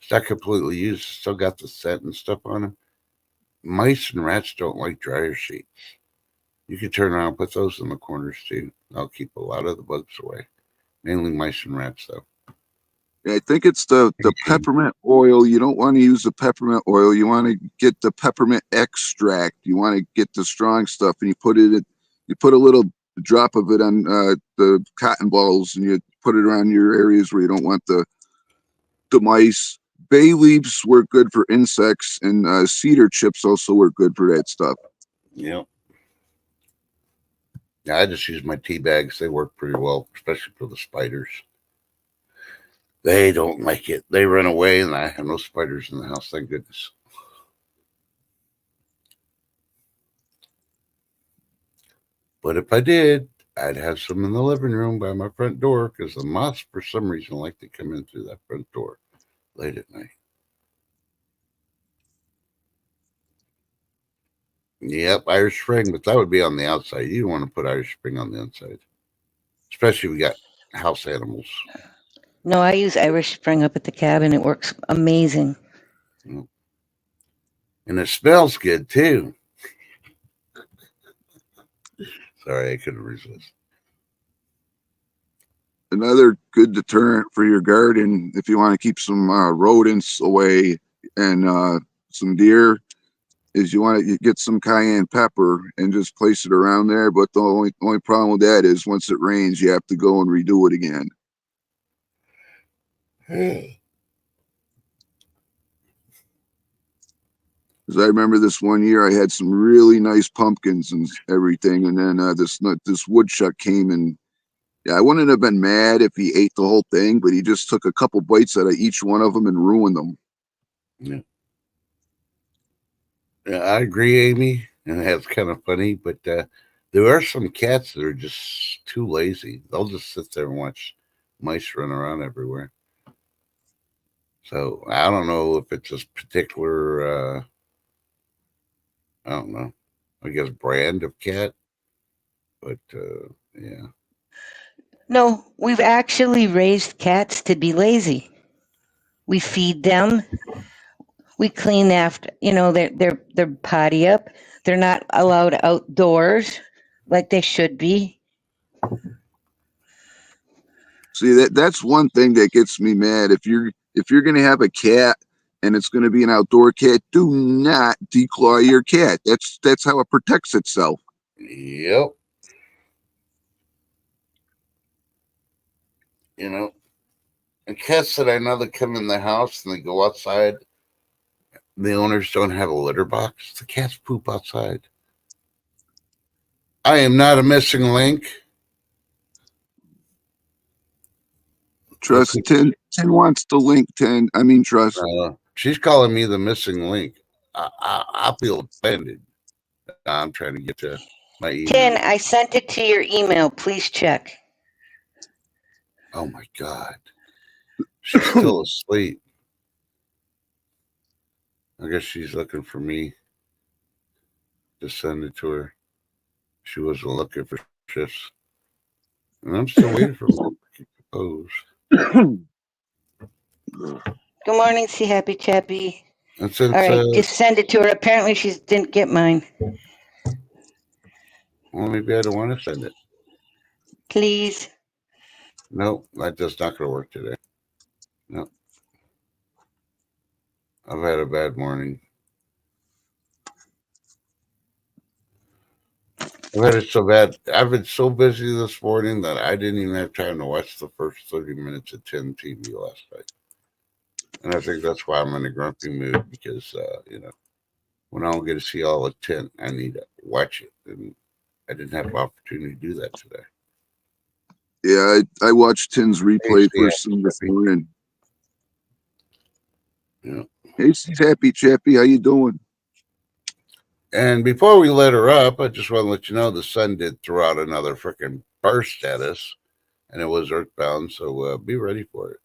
S1: It's not completely used. Still got the scent and stuff on them. Mice and rats don't like dryer sheets. You can turn around and put those in the corners too. They'll keep a lot of the bugs away. Mainly mice and rats, though.
S4: I think it's the peppermint oil. You don't want to use the peppermint oil. You want to get the peppermint extract. You want to get the strong stuff, and you put a little drop of it on the cotton balls, and you put it around your areas where you don't want the mice. Bay leaves work good for insects, and cedar chips also work good for that stuff.
S1: Yep. Yeah, I just use my tea bags. They work pretty well, especially for the spiders. They don't like it. They run away, and I have no spiders in the house. Thank goodness. But if I did, I'd have some in the living room by my front door because the moths, for some reason, like to come in through that front door late at night. Yep, Irish Spring, but that would be on the outside. You don't want to put Irish Spring on the inside, especially if we got house animals.
S3: No, I use Irish Spring up at the cabin. It works amazing.
S1: And it smells good too. Sorry, I couldn't resist.
S4: Another good deterrent for your garden, if you want to keep some rodents away and some deer, is you want to get some cayenne pepper and just place it around there. But the only problem with that is once it rains, you have to go and redo it again. Because I remember this one year, I had some really nice pumpkins and everything, and then this woodchuck came and yeah, I wouldn't have been mad if he ate the whole thing, but he just took a couple bites out of each one of them and ruined them.
S1: Yeah. Yeah, I agree, Amy, and that's kind of funny. But there are some cats that are just too lazy. They'll just sit there and watch mice run around everywhere. So I don't know if it's a particular, I don't know, I guess brand of cat, but yeah.
S3: No, we've actually raised cats to be lazy. We feed them. We clean after, their potty up. They're not allowed outdoors like they should be.
S4: See, that's one thing that gets me mad. If you're gonna have a cat and it's gonna be an outdoor cat, do not declaw your cat. That's how it protects itself.
S1: Yep. You know, and cats that I know that come in the house and they go outside, the owners don't have a litter box. The cats poop outside. I am not a missing link.
S4: Trust 10 wants to link 10. I mean trust.
S1: She's calling me the missing link. I feel offended. I'm trying to get to my email.
S3: 10, I sent it to your email. Please check.
S1: Oh my God. She's still asleep. I guess she's looking for me to send it to her. She wasn't looking for shifts. And I'm still waiting for more proposed.
S3: Good morning, see happy chappy.
S1: And
S3: All
S1: since
S3: right, just send it to her. Apparently, she didn't get mine.
S1: well, maybe I don't want to send it.
S3: Please.
S1: No, that's not going to work today. No, I've had a bad morning. I've had it so bad. I've been so busy this morning that I didn't even have time to watch the first 30 minutes of 10 TV last night. And I think that's why I'm in a grumpy mood because, when I don't get to see all of 10, I need to watch it. And I didn't have an opportunity to do that today.
S4: Yeah, I watched Tim's replay
S1: Hey,
S4: first thing this morning.
S1: Yeah.
S4: Hey, Happy Chappy, how you doing?
S1: And before we let her up, I just want to let you know the sun did throw out another freaking burst at us, and it was earthbound, so be ready for it.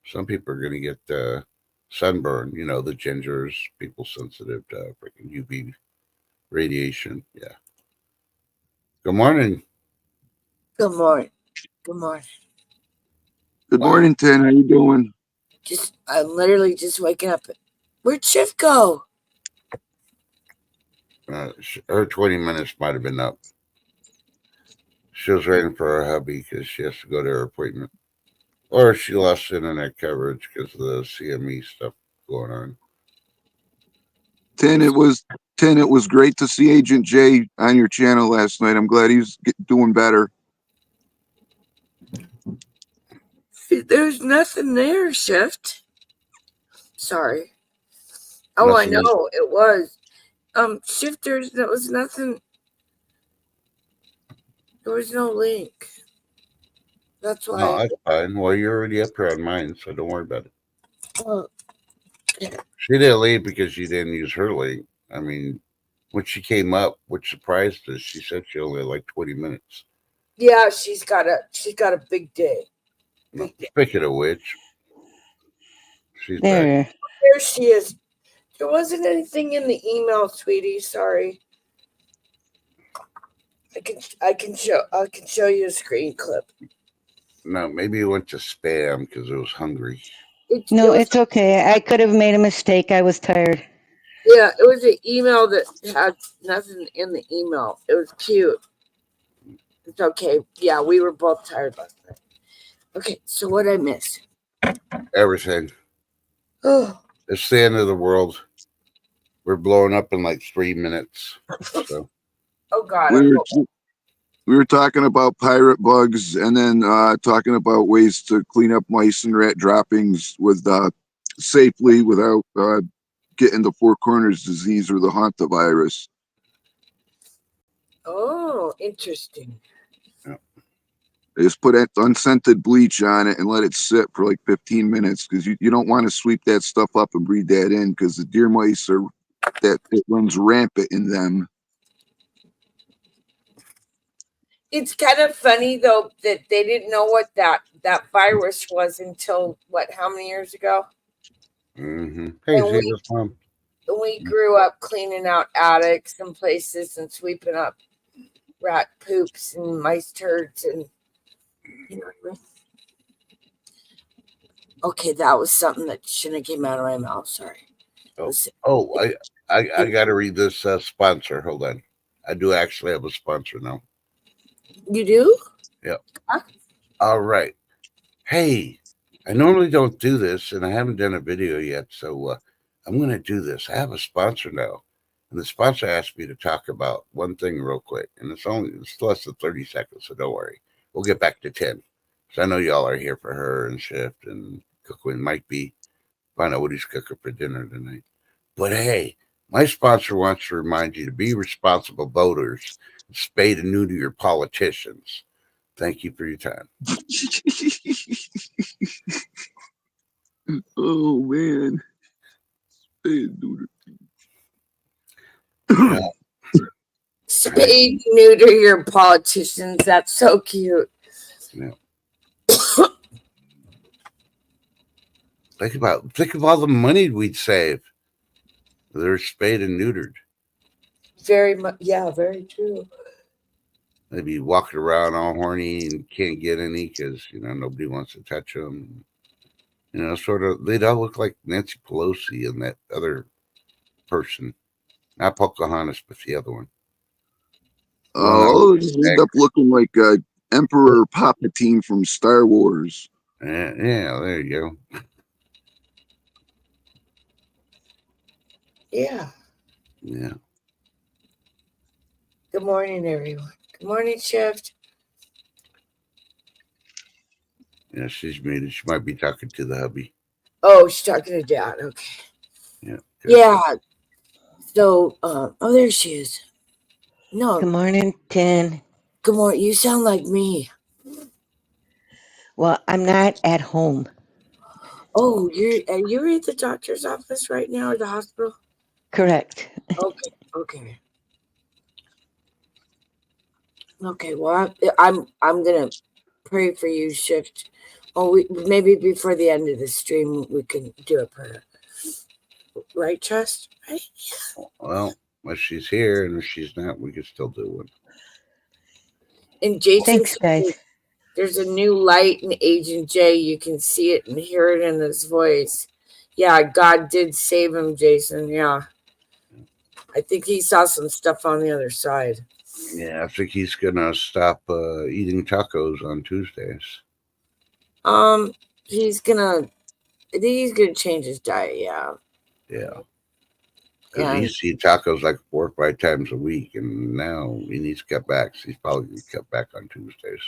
S1: Some people are going to get sunburn, the gingers, people sensitive to freaking UV radiation. Yeah. Good morning.
S5: Good morning. Good morning.
S4: Good
S1: Wow.
S4: morning, Tin. How you doing?
S5: I'm literally just waking up. Where'd Shift go?
S1: Her 20 minutes might have been up. She was waiting for her hubby because she has to go to her appointment. Or she lost internet coverage because of the CME stuff going on.
S4: Tin, it was great to see Agent J on your channel last night. I'm glad he's doing better.
S5: There's nothing there, Shift. Sorry. Oh,
S1: Nothing.
S5: I know it was. Shift. There was nothing. There was no link. That's why.
S1: No, that's fine. Well, you're already up here on mine, so don't worry about it.
S5: Well,
S1: She didn't leave because she didn't use her link. I mean, when she came up, which surprised us, she said she only had like 20 minutes.
S5: yeah, she's got a big day.
S1: No, speaking of which, she's back.
S3: There.
S5: There she is. There wasn't anything in the email, sweetie. Sorry. I can show you a screen clip.
S1: No, maybe it went to spam because it was hungry.
S3: No, it's okay. I could have made a mistake. I was tired.
S5: Yeah, it was an email that had nothing in the email. It was cute. It's okay. Yeah, we were both tired last night. Okay, so what I miss?
S1: Everything.
S5: Oh,
S1: It's the end of the world. We're blowing up in like 3 minutes. So
S5: oh God.
S4: We were talking about pirate bugs and then talking about ways to clean up mice and rat droppings with safely without getting the Four Corners disease or the hantavirus.
S5: Oh, interesting.
S4: They just put unscented bleach on it and let it sit for like 15 minutes because you don't want to sweep that stuff up and breathe that in because the deer mice it runs rampant in them.
S5: It's kind of funny though that they didn't know what that virus was until how many years ago?
S1: Mm-hmm. Hey, Jesus, Mom.
S5: We grew up cleaning out attics and places and sweeping up rat poops and mice turds and you know what I mean? Okay, that was something that shouldn't have came out of my mouth. Sorry.
S1: I got to read this sponsor. Hold on. I do actually have a sponsor now.
S5: You do?
S1: Yep. All right. Hey, I normally don't do this, and I haven't done a video yet, so I'm going to do this. I have a sponsor now, and the sponsor asked me to talk about one thing real quick, and it's less than 30 seconds, so don't worry. We'll get back to 10. So I know y'all are here for her and Shift and cooking Mike B. Find out what he's cooking for dinner tonight. But hey, my sponsor wants to remind you to be responsible voters and spay and neuter your politicians. Thank you for your time.
S4: Oh man.
S1: Yeah.
S5: Spay neuter your politicians. That's so cute.
S1: Yeah. Think of all the money we'd save. They're spayed and neutered.
S5: Very much. Yeah, very true.
S1: They'd be walking around all horny and can't get any because, nobody wants to touch them. Sort of, they'd all look like Nancy Pelosi and that other person. Not Pocahontas, but the other one.
S4: Oh, just end up looking like Emperor Palpatine from Star Wars.
S1: Yeah, there you go.
S5: Yeah.
S1: Yeah.
S5: Good morning, everyone. Good morning, Shift.
S1: Yeah, she's muted. She might be talking to the hubby.
S5: Oh, she's talking to Dad. Okay.
S1: Yeah.
S5: Yeah. So, oh, there she is. No.
S3: Good morning, Tin.
S5: Good morning. You sound like me.
S3: Well, I'm not at home.
S5: Oh, you're at the doctor's office right now, or the hospital?
S3: Correct.
S5: Okay. Okay. Well, I'm gonna pray for you, Shift. Oh, maybe before the end of the stream we can do a prayer. Right, Trust? Right?
S1: Well, if she's here and if she's not, we can still do one.
S5: And Jason,
S3: Thanks, guys.
S5: There's a new light in Agent J. You can see it and hear it in his voice. Yeah, God did save him, Jason. Yeah. I think he saw some stuff on the other side.
S1: Yeah, I think he's gonna stop eating tacos on Tuesdays.
S5: I think he's gonna change his diet. Yeah.
S1: Yeah. Because he used to eat tacos like 4 or 5 times a week, and now he needs to cut back. So he's probably going to cut back on Tuesdays.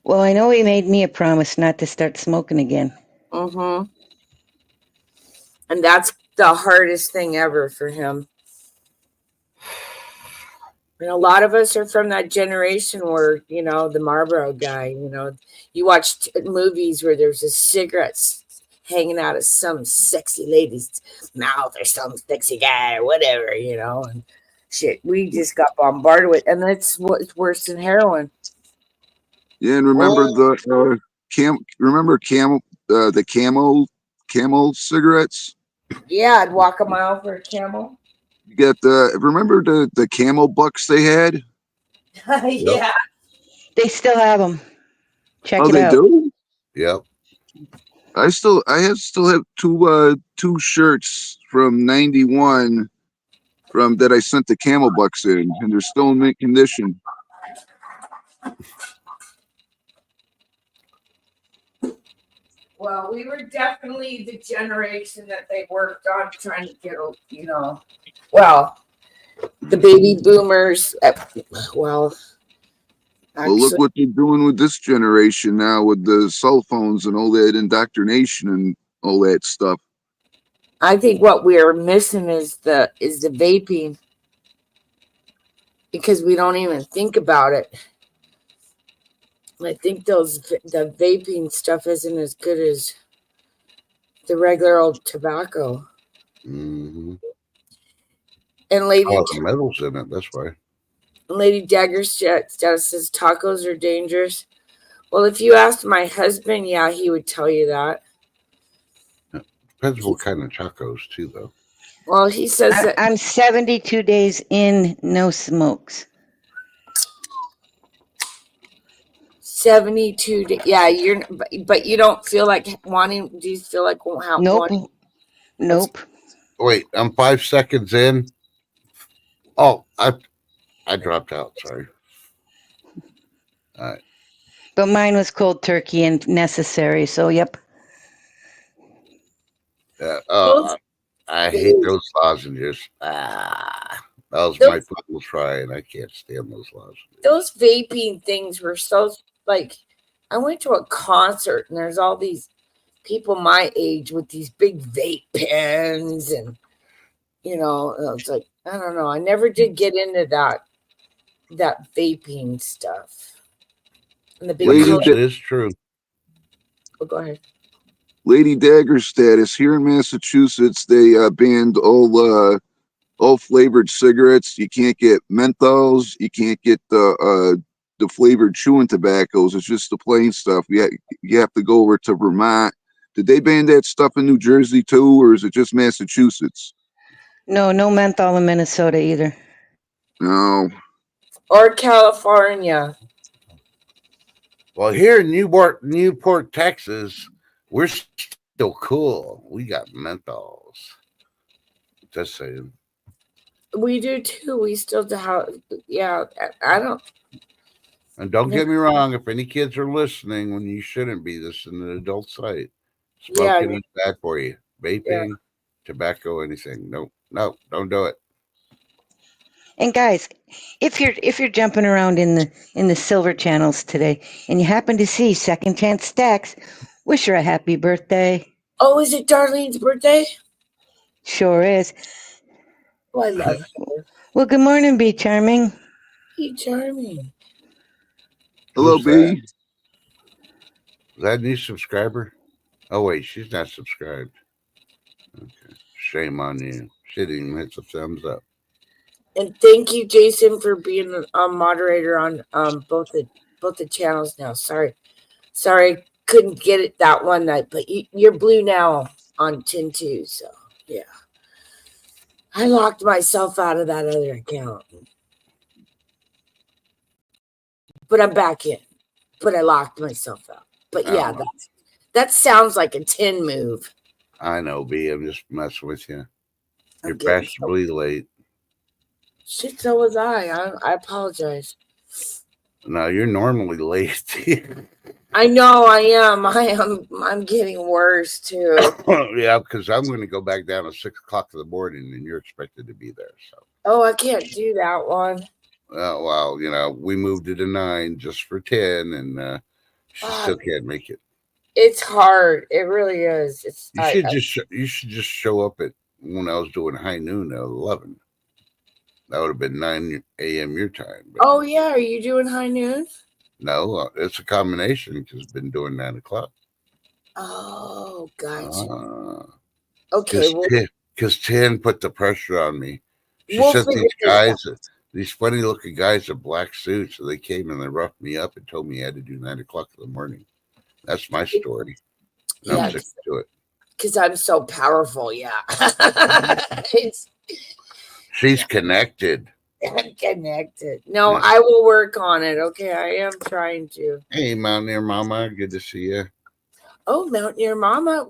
S3: Well, I know he made me a promise not to start smoking again.
S5: Mm-hmm. And that's the hardest thing ever for him. And a lot of us are from that generation where, the Marlboro guy, you watch movies where there's a cigarettes hanging out of some sexy lady's mouth or some sexy guy or whatever, and shit. We just got bombarded with, and that's what's worse than heroin.
S4: Yeah, and remember the camel cigarettes?
S5: Yeah, I'd walk a mile for a camel.
S4: You get remember the camel bucks they had?
S5: Yeah.
S3: They still have them. Check
S4: Oh,
S3: it
S4: they
S3: out.
S4: do?
S1: Yep.
S4: I still have two shirts from '91 that I sent the camel bucks in, and they're still in mint condition.
S5: Well, we were definitely the generation that they worked on trying to get, well, the baby boomers. Well,
S4: Look what they're doing with this generation now with the cell phones and all that indoctrination and all that stuff.
S5: I think what we are missing is the vaping, because we don't even think about it. I think the vaping stuff isn't as good as the regular old tobacco.
S1: Mm-hmm.
S5: And Lady
S1: the metals in it. That's why.
S5: Lady Dagger's status says tacos are dangerous. Well, if you asked my husband, yeah, he would tell you that.
S1: Depends what kind of tacos too, though.
S5: Well, he says that
S3: I'm 72 days in, no smokes.
S5: 72 days. Yeah, but you don't feel like wanting. Do you feel like
S3: Nope. Nope.
S1: Wait, I'm 5 seconds in. Oh, I dropped out. Sorry. All right.
S3: But mine was cold turkey and necessary, so yep.
S1: I hate those lozenges. That was my final try, and I can't stand those lozenges.
S5: Those vaping things were so, like, I went to a concert, and there's all these people my age with these big vape pens, and, it's like, I don't know. I never did get into that vaping stuff. And the big
S1: it is true.
S5: Oh, go ahead.
S4: Lady Dagger status here in Massachusetts. They banned all flavored cigarettes. You can't get menthols. You can't get the flavored chewing tobaccos. It's just the plain stuff. You have to go over to Vermont. Did they ban that stuff in New Jersey too, or is it just Massachusetts?
S3: No, no menthol in Minnesota either.
S4: No.
S5: Or California.
S1: Well, here in Newport, Texas, we're still cool. We got menthols. Just saying.
S5: We do too. We still do. Yeah, I don't.
S1: And don't get me wrong, if any kids are listening, when you shouldn't be, this is an adult site. Smoking is bad for you. Vaping, tobacco, anything. No, don't do it.
S3: And guys, if you're jumping around in the silver channels today and you happen to see Second Chance Stacks, wish her a happy birthday.
S5: Oh, is it Darlene's birthday?
S3: Sure is.
S5: Oh, I love her.
S3: Well, good morning, Be Charming.
S5: Be Charming.
S4: Hello,
S1: Who's
S4: B.
S1: that? Is that a new subscriber? Oh wait, she's not subscribed. Okay. Shame on you. She didn't even hit the thumbs up.
S5: And thank you, Jason, for being a moderator on both the channels now. Sorry, couldn't get it that one night, but you're blue now on 10-2. So yeah, I locked myself out of that other account, but I'm back in. But I locked myself out. But yeah, that sounds like a 10 move.
S1: I know, B. I'm just messing with you. You're fashionably late.
S5: Shit, so was I. I apologize.
S1: No, you're normally late.
S5: I know I am. I'm getting worse too.
S1: Yeah, because I'm going to go back down at 6 o'clock in the morning, and you're expected to be there. So.
S5: Oh, I can't do that one.
S1: Well, we moved it to 9 just for 10, and she still can't make it.
S5: It's hard. It really is.
S1: You should just show up at when I was doing high noon at 11. That would have been 9 a.m. your time.
S5: Oh yeah, are you doing high noon?
S1: No, it's a combination because I've been doing 9 o'clock.
S5: Oh, gotcha. Okay,
S1: because 10 put the pressure on me. She sent these funny looking guys in black suits, so they came and they roughed me up and told me I had to do 9 o'clock in the morning. That's my story.
S5: Yeah,
S1: I'm sick to it.
S5: Because I'm so powerful, yeah.
S1: She's connected.
S5: I'm connected. No, yeah. I will work on it. Okay, I am trying to.
S1: Hey, Mountaineer Mama, good to see you.
S5: Oh, Mountaineer Mama.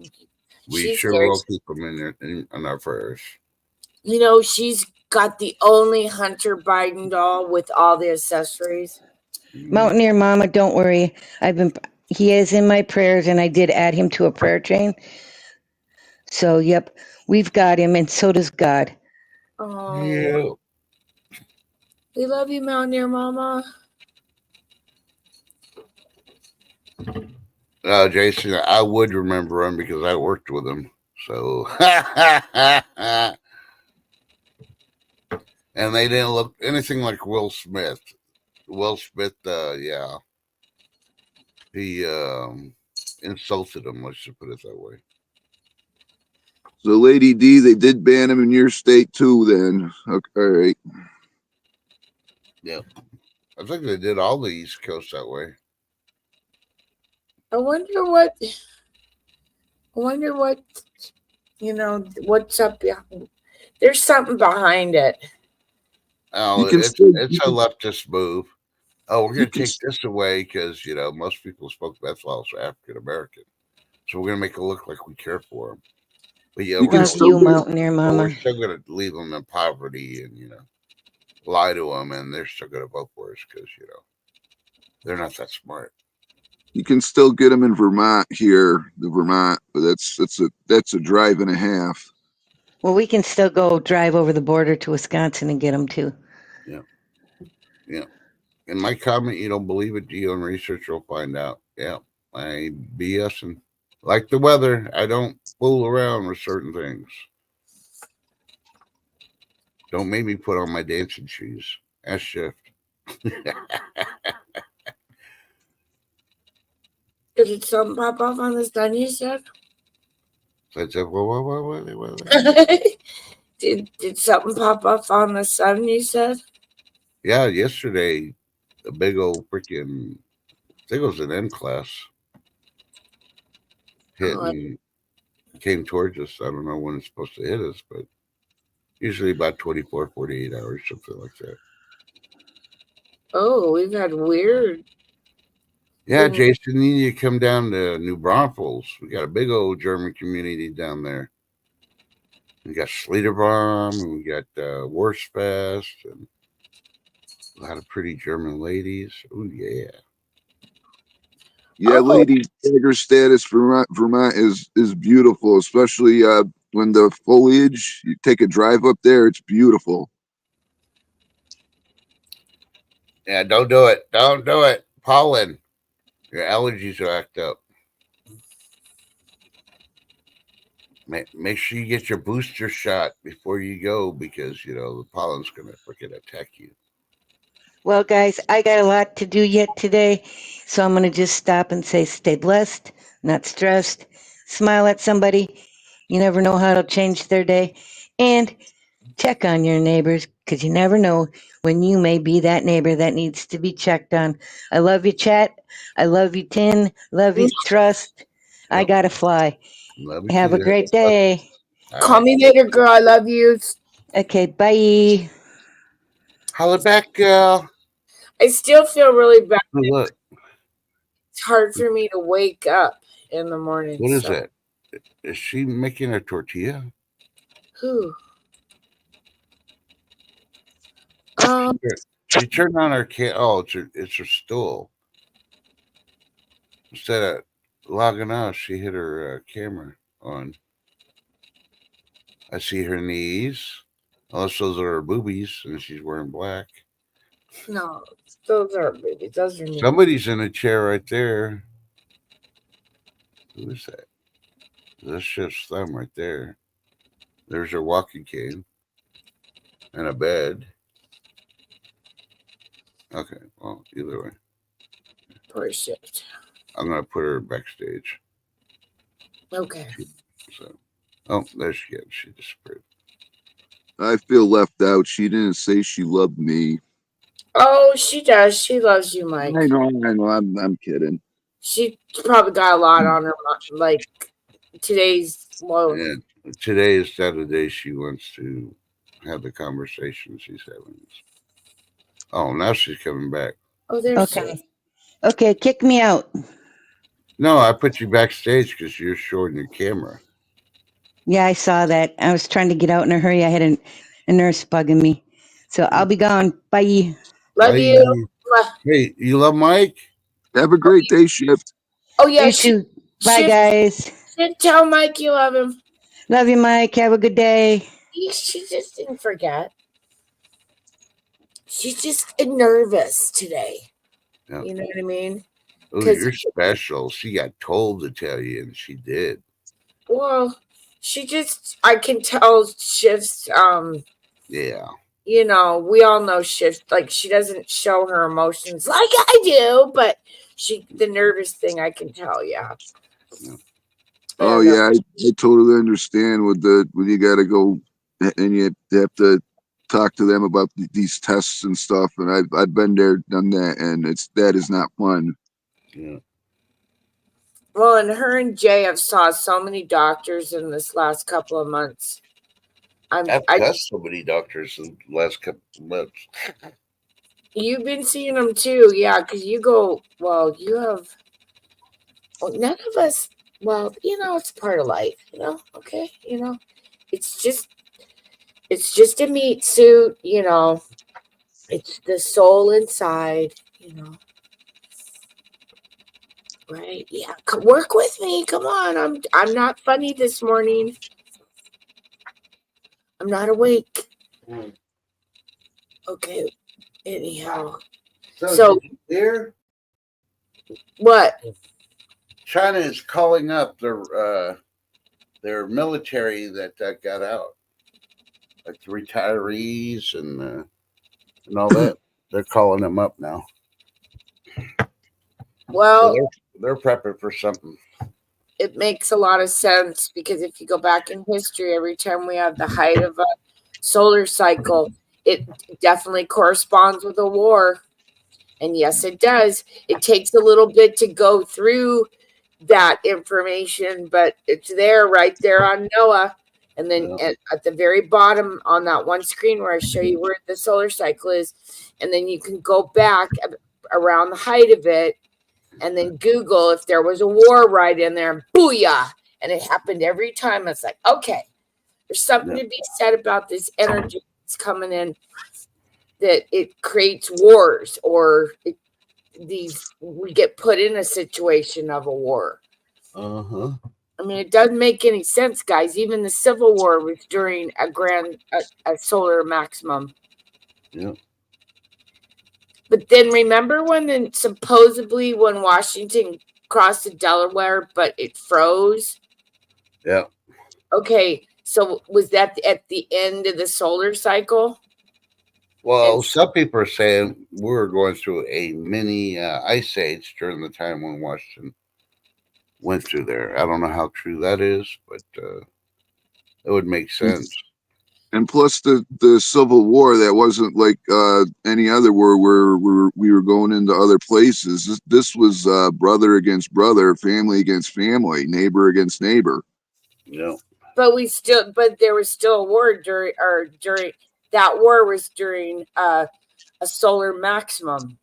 S1: We sure will keep them in our prayers.
S5: She's got the only Hunter Biden doll with all the accessories.
S3: Mountaineer Mama, don't worry. He is in my prayers, and I did add him to a prayer chain. So, yep, we've got him, and so does God.
S5: Oh, yeah. We love you, Mountaineer Mama.
S1: Jason, I would remember him because I worked with him. So, and they didn't look anything like Will Smith. Will Smith, yeah, he insulted him. Let's just put it that way.
S4: So, Lady D, they did ban him in your state too. Then, okay, all right.
S1: Yeah, I think they did all the East Coast that way.
S5: I wonder what what's up. There's something behind it.
S1: Oh, it's a leftist move. Oh, we're going to take this away because, most people spoke Bethel are African American. So we're going to make it look like we care for them. But yeah,
S3: we're Mountaineer Mama.
S1: We're still going to leave them in poverty and, lie to them, and they're still going to vote for us because, they're not that smart.
S4: You can still get them in Vermont here, but that's a drive and a half.
S3: Well, we can still go drive over the border to Wisconsin and get them too.
S1: Yeah. Yeah. In my comment, you don't believe it, do you? And research will find out. Yeah. I BSing. Like the weather, I don't fool around with certain things. Don't make me put on my dancing shoes. That's Shift.
S5: Did something pop off on the sun, you said?
S1: What?
S5: Did something pop off on the sun, you said?
S1: Yeah, yesterday, a big old freaking, I think it was an M class, hit and came towards us. I don't know when it's supposed to hit us, but Usually about 24, 48 hours, something like that.
S5: Oh, we've had weird.
S1: Yeah, Jason, you need to come down to New Braunfels. We got a big old German community down there. We got Schlitterbahn, and we got Wurstfest, and a lot of pretty German ladies. Oh, yeah.
S4: Yeah,
S5: Oh.
S4: Lady Tiger status Vermont is beautiful, especially when the foliage. You take a drive up there; it's beautiful.
S1: Yeah, don't do it. Don't do it. Pollen. Your allergies are act up. Make sure you get your booster shot before you go because, the pollen's going to freaking attack you.
S3: Well, guys, I got a lot to do yet today, so I'm going to just stop and say stay blessed, not stressed, smile at somebody. You never know how it'll change their day. And check on your neighbors because you never know when you may be that neighbor that needs to be checked on. I love you, chat. I love you, Tin. Love you, Trust. I
S1: Yep.
S3: got to fly.
S1: Love you
S3: Have
S1: too.
S3: a great day.
S1: All
S5: Call
S1: right.
S5: me later, girl. I love you.
S3: Okay, bye.
S1: Holla back, girl.
S5: I still feel really bad.
S1: Oh, look.
S5: It's hard for me to wake up in the morning.
S1: What is that? Is she making a tortilla?
S5: Who?
S1: She turned on her Oh, it's her stool. Instead of logging out, she hit her camera on. I see her knees. Unless those are her boobies, and she's wearing black.
S5: No, those aren't babies. Those are me.
S1: Somebody's in a chair right there. Who is that? That's Shift's thumb right there. There's her walking cane and a bed. Okay, well, either way.
S5: Poor Shift.
S1: I'm going to put her backstage.
S5: Okay.
S1: Oh, there she is. She disappeared.
S4: I feel left out. She didn't say she loved me.
S5: Oh, she does. She loves you, Mike.
S4: I know. I'm kidding.
S5: She probably got a lot on her, like today's. Well,
S1: Yeah, today is Saturday. She wants to have the conversation she's having. Oh, now she's coming back.
S5: Oh, there's
S3: Okay. Okay, kick me out.
S1: No, I put you backstage because you're short in your camera.
S3: Yeah, I saw that. I was trying to get out in a hurry. I had a nurse bugging me. So I'll be gone. Bye.
S5: Love you.
S1: Hey, you love Mike?
S4: Have a great day, Shift.
S5: Oh yeah,
S3: You too. Bye, guys.
S5: Tell Mike you love him.
S3: Love you, Mike. Have a good day.
S5: She just didn't forget. She's just nervous today.
S1: Yeah.
S5: You know what I mean?
S1: Oh, you're special. She got told to tell you, and she did.
S5: Well, I can tell Shift's,
S1: yeah.
S5: You know, we all know Shift, like she doesn't show her emotions like I do, but the nervous thing I can tell, yeah.
S4: Oh yeah, I totally understand when you got to go and you have to talk to them about these tests and stuff. And I've been there, done that, and that is not fun.
S1: Yeah.
S5: Well, and her and Jay have saw so many doctors in this last couple of months.
S1: I've touched so many doctors in the last couple of months.
S5: You've been seeing them too, yeah, because you go, well, you have, well, none of us, well, it's part of life, okay, it's just a meat suit, it's the soul inside, right? Yeah, work with me, come on, I'm not funny this morning. I'm not awake. Okay, anyhow. So
S1: here,
S5: what?
S1: China is calling up their military that got out, like the retirees and all that. They're calling them up now.
S5: Well,
S1: so they're prepping for something.
S5: It makes a lot of sense because if you go back in history, every time we have the height of a solar cycle, it definitely corresponds with a war. And yes, it does. It takes a little bit to go through that information, but it's there, right there on Noah. And then at the very bottom on that one screen where I show you where the solar cycle is, and then you can go back around the height of it and then Google if there was a war right in there, and booyah. And it happened every time. It's like, okay, there's something to be said about this energy that's coming in, that it creates wars, or we get put in a situation of a war. I mean, it doesn't make any sense, guys. Even the Civil War was during a solar maximum.
S1: Yeah.
S5: But then remember when supposedly when Washington crossed the Delaware, but it froze?
S1: Yeah.
S5: Okay, so was that at the end of the solar cycle?
S1: Well, some people are saying we were going through a mini ice age during the time when Washington went through there. I don't know how true that is, but it would make sense.
S4: And plus the Civil War, that wasn't like any other war where we were going into other places. This was brother against brother, family against family, neighbor against neighbor.
S1: Yeah.
S5: But there was still a war during that war was during a solar maximum.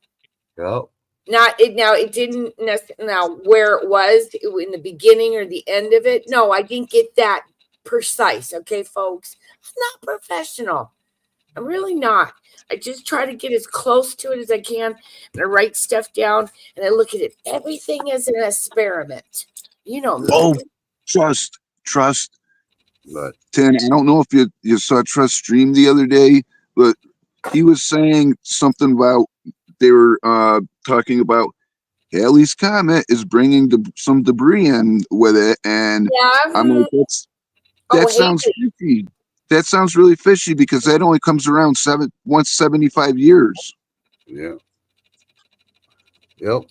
S1: Yeah.
S5: It didn't now where it was in the beginning or the end of it. No, I didn't get that precise. Okay, folks, I'm not professional. I'm really not. I just try to get as close to it as I can, and I write stuff down, and I look at it everything as an experiment. You know me.
S4: Oh, trust.
S1: But
S4: Tim, I don't know if you saw Trust stream the other day, but he was saying something about they were talking about Halley's Comet is bringing some debris in with it, and I'm like, that sounds fishy. That sounds really fishy because that only comes around once 75 years.
S1: Yeah. Yep.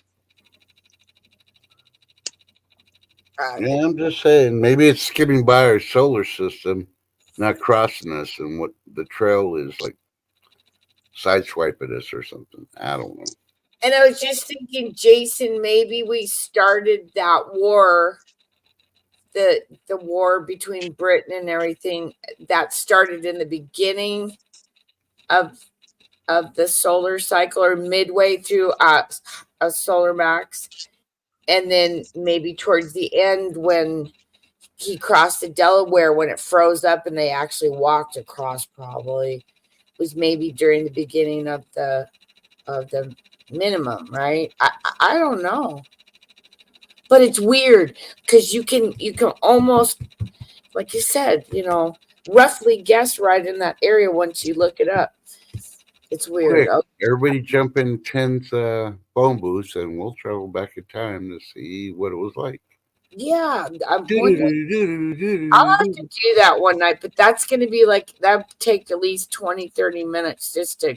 S1: Yeah, I'm just saying, maybe it's skipping by our solar system, not crossing us, and what the trail is like, sideswiping us or something. I don't know.
S5: And I was just thinking, Jason, maybe we started that war, the war between Britain and everything, that started in the beginning of the solar cycle, or midway through a solar max, and then maybe towards the end when he crossed the Delaware, when it froze up and they actually walked across, probably was maybe during the beginning of the minimum, right? I don't know, but it's weird because you can almost, like you said, roughly guess right in that area once you look it up. It's weird.
S1: Okay. Everybody jump in Ken's phone booth, and we'll travel back in time to see what it was like.
S5: Yeah, I'll have to do that one night, but that's going to be like, that take at least 20-30 minutes just to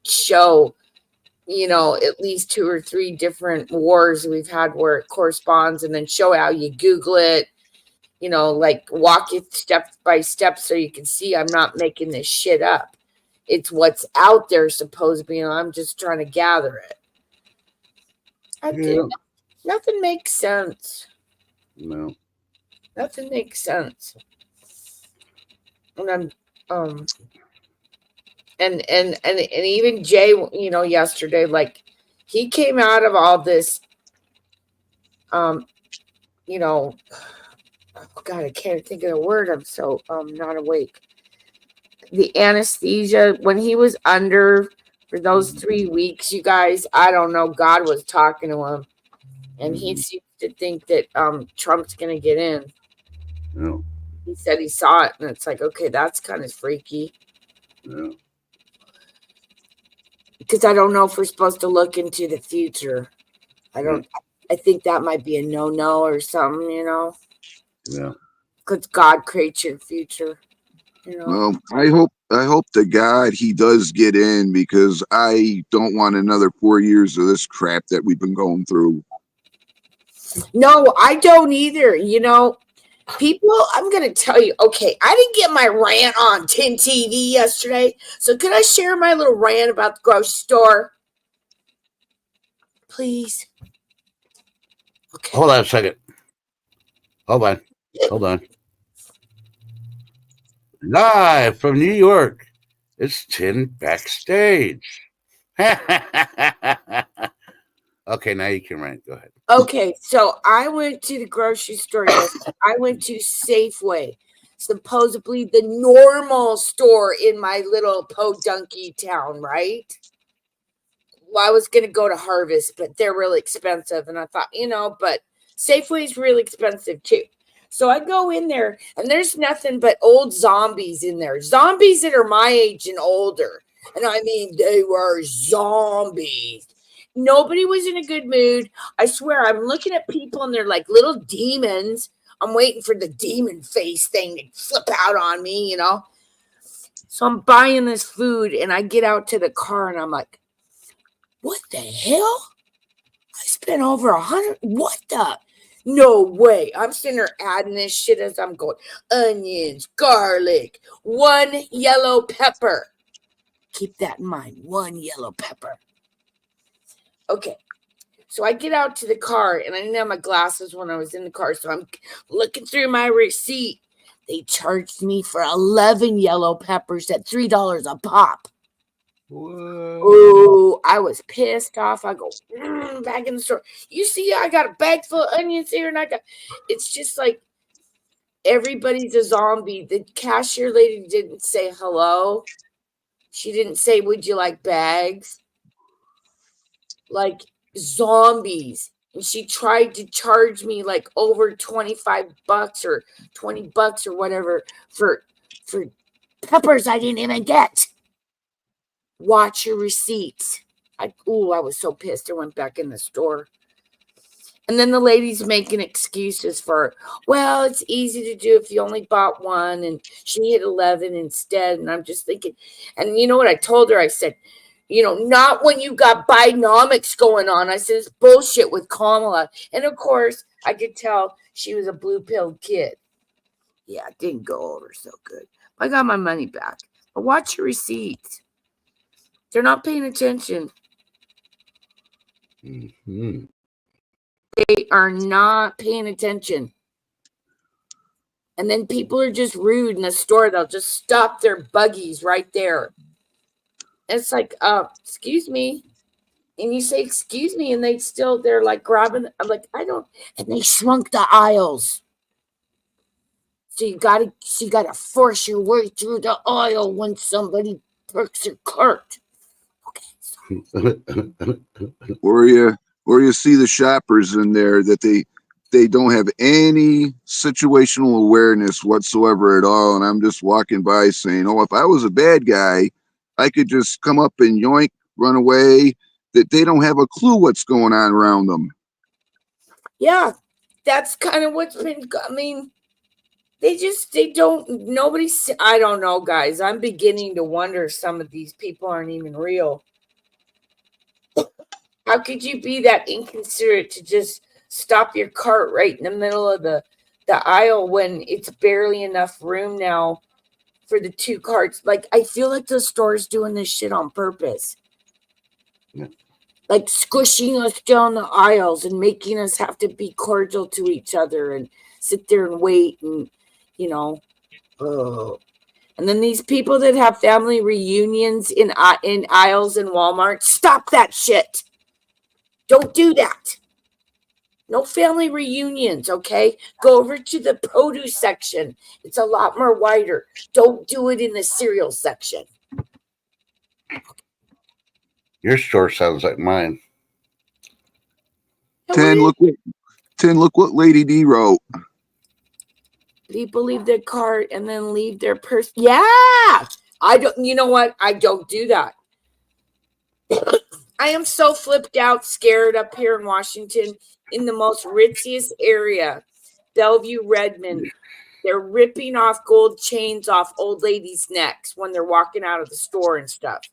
S5: show, at least 2 or 3 different wars we've had where it corresponds, and then show how you Google it, like walk it step by step so you can see I'm not making this shit up. It's what's out there supposed to be, and I'm just trying to gather it. Nothing makes sense.
S1: No.
S5: Nothing makes sense. And I'm and even Jay, yesterday, like, he came out of all this, oh God, I can't think of the word. I'm so not awake. The anesthesia, when he was under for those 3 weeks, you guys, I don't know, God was talking to him, and he seems to think that Trump's gonna get in.
S1: No.
S5: He said he saw it, and it's like, okay, that's kind of freaky.
S1: Yeah.
S5: Because I don't know if we're supposed to look into the future. I think that might be a no or something,
S1: Yeah.
S5: Because God creates your future,
S4: Well, I hope to God he does get in, because I don't want another 4 years of this crap that we've been going through.
S5: No, I don't either. People, I'm going to tell you, okay, I didn't get my rant on 10 TV yesterday. So could I share my little rant about the grocery store? Please.
S1: Okay. Hold on a second. Hold on. Live from New York, it's Tin Backstage. Okay, now you can rant. Go ahead.
S5: Okay, so I went to the grocery store yesterday. I went to Safeway, supposedly the normal store in my little podunky town, right? Well, I was going to go to Harvest, but they're really expensive. And I thought, but Safeway is really expensive too. So I go in there, and there's nothing but old zombies in there. Zombies that are my age and older. And I mean, they were zombies. Nobody was in a good mood. I swear, I'm looking at people, and they're like little demons. I'm waiting for the demon face thing to flip out on me, So I'm buying this food, and I get out to the car, and I'm like, what the hell? I spent over 100. What the? No way. I'm sitting there adding this shit as I'm going. Onions, garlic, 1 yellow pepper. Keep that in mind. 1 yellow pepper. Okay. So I get out to the car, and I didn't have my glasses when I was in the car. So I'm looking through my receipt. They charged me for 11 yellow peppers at $3 a pop. Oh, I was pissed off. I go back in the store. You see, I got a bag full of onions here, and it's just like everybody's a zombie. The cashier lady didn't say hello. She didn't say, would you like bags? Like zombies. And she tried to charge me like over $25 or $20 or whatever for peppers I didn't even get. Watch your receipts. I was so pissed. I went back in the store. And then the lady's making excuses for, well, it's easy to do if you only bought one, and she hit 11 instead. And I'm just thinking, and you know what I told her? I said, not when you got Bidenomics going on. I said, it's bullshit with Kamala. And of course, I could tell she was a blue-pilled kid. Yeah, it didn't go over so good. I got my money back. But watch your receipts. They're not paying attention.
S1: Mm-hmm.
S5: They are not paying attention. And then people are just rude in the store. They'll just stop their buggies right there. And it's like, excuse me. And you say, excuse me. And they're like grabbing. I'm like, I don't. And they shrunk the aisles. So you gotta force your way through the aisle when somebody parks their cart.
S4: Or you see the shoppers in there that they don't have any situational awareness whatsoever at all, and I'm just walking by saying, oh, if I was a bad guy, I could just come up and yoink, run away. That they don't have a clue what's going on around them.
S5: Yeah, that's kind of what's been. I mean, they don't. I don't know, guys. I'm beginning to wonder if some of these people aren't even real. How could you be that inconsiderate to just stop your cart right in the middle of the aisle when it's barely enough room now for the 2 carts? Like, I feel like the store's doing this shit on purpose.
S1: Yeah.
S5: Like squishing us down the aisles and making us have to be cordial to each other and sit there and wait and, And then these people that have family reunions in aisles in Walmart, stop that shit. Don't do that. No family reunions, okay? Go over to the produce section. It's a lot more wider. Don't do it in the cereal section.
S1: Your store sounds like mine.
S4: Ten, look what Lady D wrote.
S5: People leave their cart and then leave their purse. Yeah. I don't, you know what? I don't do that. I am so flipped out, scared up here in Washington, in the most ritziest area, Bellevue, Redmond. They're ripping off gold chains off old ladies' necks when they're walking out of the store and stuff.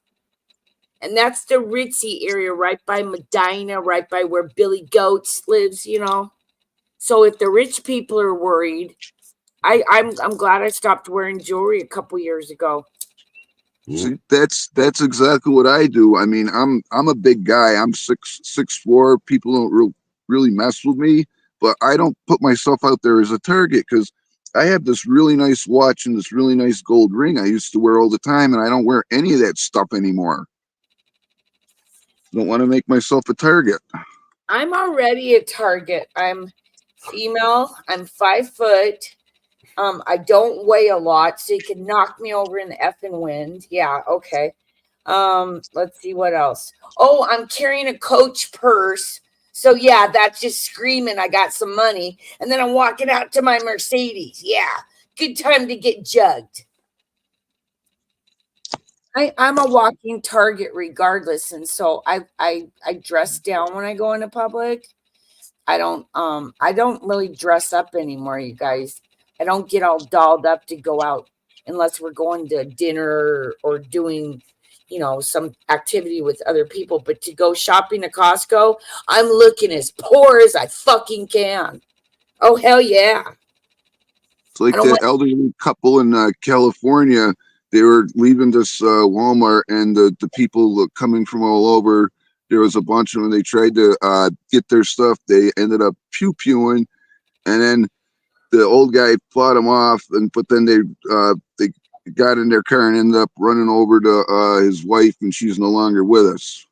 S5: And that's the ritzy area right by Medina, right by where Billy Goats lives, So if the rich people are worried, I'm glad I stopped wearing jewelry a couple years ago.
S4: See, that's exactly what I do. I mean, I'm a big guy. I'm 6'4". People don't really mess with me, but I don't put myself out there as a target because I have this really nice watch and this really nice gold ring I used to wear all the time, and I don't wear any of that stuff anymore. Don't want to make myself a target.
S5: I'm already a target. I'm female. I'm 5 foot. I don't weigh a lot, so you can knock me over in the effing wind. Yeah, okay. Let's see what else. Oh, I'm carrying a Coach purse. So yeah, that's just screaming I got some money. And then I'm walking out to my Mercedes. Yeah, good time to get jugged. I'm a walking target regardless, and so I dress down when I go into public. I don't really dress up anymore, you guys. I don't get all dolled up to go out unless we're going to dinner or doing, some activity with other people. But to go shopping at Costco, I'm looking as poor as I fucking can. Oh hell yeah.
S4: It's like
S5: I don't
S4: that
S5: want
S4: elderly couple in California. They were leaving this Walmart, and the people coming from all over, there was a bunch of them. They tried to get their stuff. They ended up pew-pewing, and then the old guy fought him off, but then they got in their car and ended up running over to his wife, and she's no longer with us.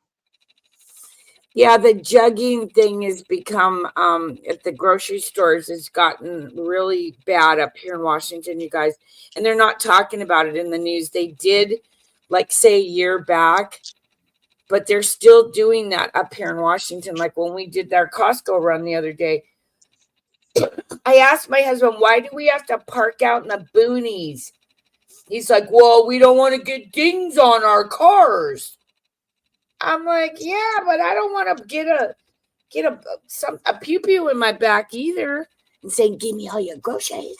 S5: Yeah, the jugging thing has become at the grocery stores has gotten really bad up here in Washington, you guys. And they're not talking about it in the news. They did, like, say a year back, but they're still doing that up here in Washington. Like when we did our Costco run the other day, I asked my husband, why do we have to park out in the boonies? He's like, well, we don't want to get dings on our cars. I'm like, yeah, but I don't want to get a pew pew in my back either and saying, give me all your groceries.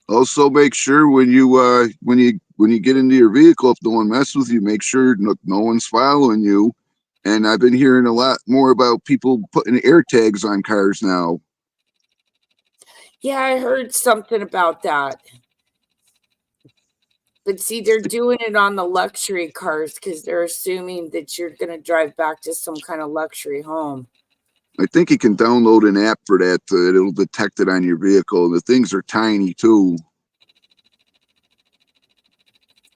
S4: Also, make sure when you get into your vehicle, if no one messes with you, make sure no one's following you. And I've been hearing a lot more about people putting air tags on cars now.
S5: Yeah, I heard something about that. But see, they're doing it on the luxury cars because they're assuming that you're going to drive back to some kind of luxury home.
S4: I think you can download an app for that. It'll detect it on your vehicle. The things are tiny too.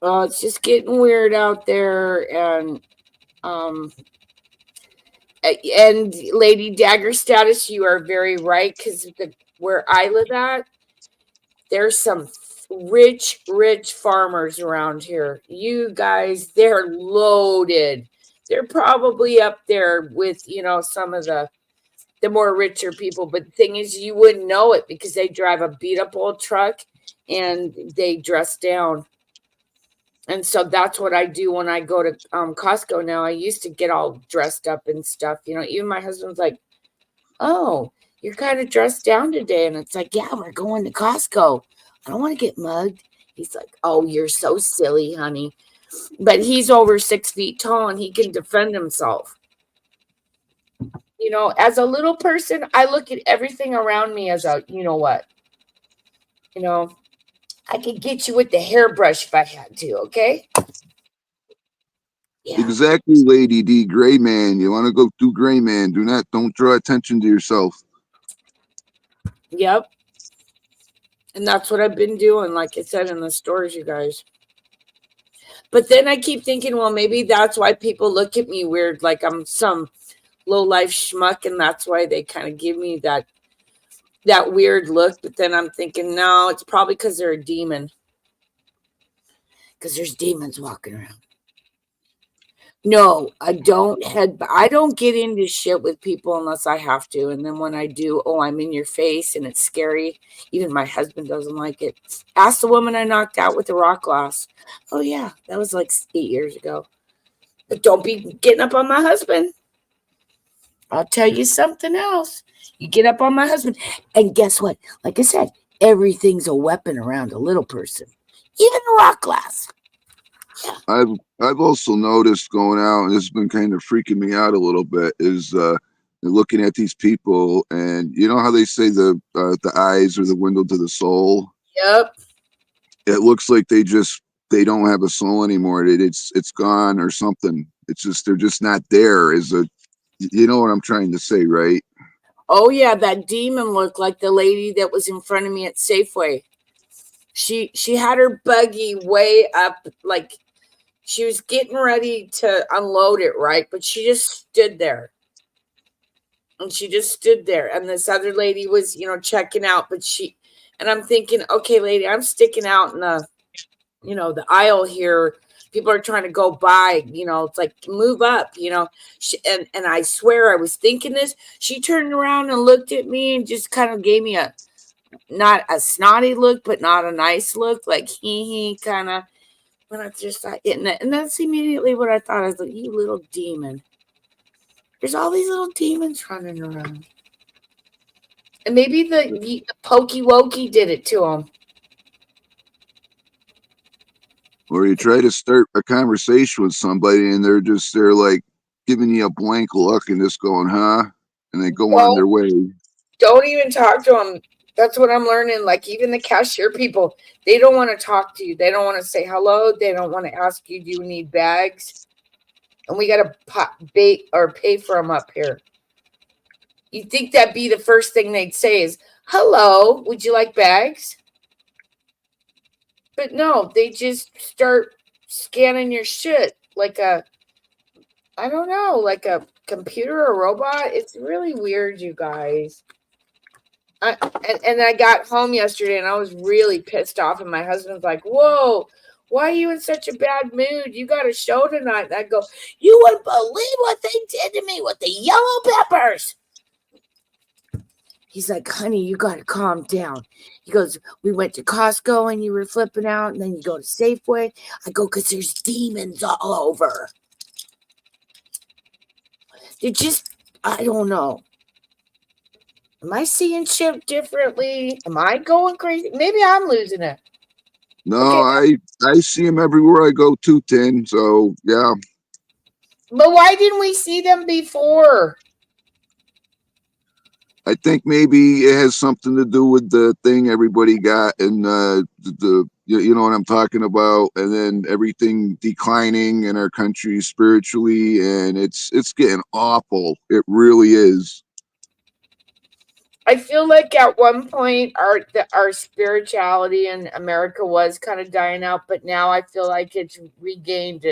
S5: Well, it's just getting weird out there, and Lady Dagger Status, you are very right, because where I live at, there's some rich farmers around here. You guys, they're loaded. They're probably up there with, some of the more richer people. But the thing is, you wouldn't know it because they drive a beat up old truck and they dress down. And so that's what I do when I go to Costco now. I used to get all dressed up and stuff. Even my husband's like, oh, you're kind of dressed down today. And it's like, yeah, we're going to Costco. I don't want to get mugged. He's like, oh, you're so silly, honey. But he's over 6 feet tall and he can defend himself. As a little person, I look at everything around me as a, you know what? I could get you with the hairbrush if I had to, okay?
S4: Yeah. Exactly, Lady D. Gray man. You want to go do Gray man. Don't draw attention to yourself.
S5: Yep. And that's what I've been doing, like I said, in the stores, you guys. But then I keep thinking, well, maybe that's why people look at me weird, like I'm some low-life schmuck, and that's why they kind of give me that weird look. But then I'm thinking, no, it's probably because they're a demon. Because there's demons walking around. No, I don't get into shit with people unless I have to. And then when I do, I'm in your face and it's scary. Even my husband doesn't like it. Ask the woman I knocked out with the rock glass. Oh yeah, that was like 8 years ago. But don't be getting up on my husband. I'll tell you something else. You get up on my husband. And guess what? Like I said, everything's a weapon around a little person. Even the rock glass.
S4: Yeah. I've also noticed going out, and this has been kind of freaking me out a little bit, is looking at these people, and you know how they say the eyes are the window to the soul?
S5: Yep.
S4: It looks like they don't have a soul anymore. It's gone or something. It's just they're just not there. You know what I'm trying to say, right?
S5: Oh yeah, that demon looked like the lady that was in front of me at Safeway. She had her buggy way up, like she was getting ready to unload it, right? But she just stood there. And she just stood there. And this other lady was, checking out. And I'm thinking, okay, lady, I'm sticking out in the aisle here. People are trying to go by, it's like, move up, and I swear I was thinking this. She turned around and looked at me and just kind of gave me not a snotty look, but not a nice look, like he kind of. When I just thought, and that's immediately what I thought. I was like, you little demon. There's all these little demons running around. And maybe the pokey wokey did it to him.
S4: Or you try to start a conversation with somebody and they're like giving you a blank look and just going, huh? And they go on their way.
S5: Don't even talk to them. That's what I'm learning. Like even the cashier people, they don't want to talk to you. They don't want to say hello. They don't want to ask you, do you need bags? And we got to pay for them up here. You'd think that'd be the first thing they'd say is, hello, would you like bags? But no, they just start scanning your shit like I don't know, like a computer or robot. It's really weird, you guys. And I got home yesterday and I was really pissed off. And my husband's like, whoa, why are you in such a bad mood? You got a show tonight. And I go, you wouldn't believe what they did to me with the yellow peppers. He's like, honey, you got to calm down. He goes, we went to Costco and you were flipping out. And then you go to Safeway. I go, because there's demons all over. I don't know. Am I seeing shit differently? Am I going crazy? Maybe I'm losing it.
S4: No, okay. I see them everywhere I go too, Tin. So, yeah.
S5: But why didn't we see them before?
S4: I think maybe it has something to do with the thing everybody got and you know what I'm talking about, and then everything declining in our country spiritually, and it's getting awful. It really is.
S5: I feel like at one point our spirituality in America was kind of dying out, but now I feel like it's regained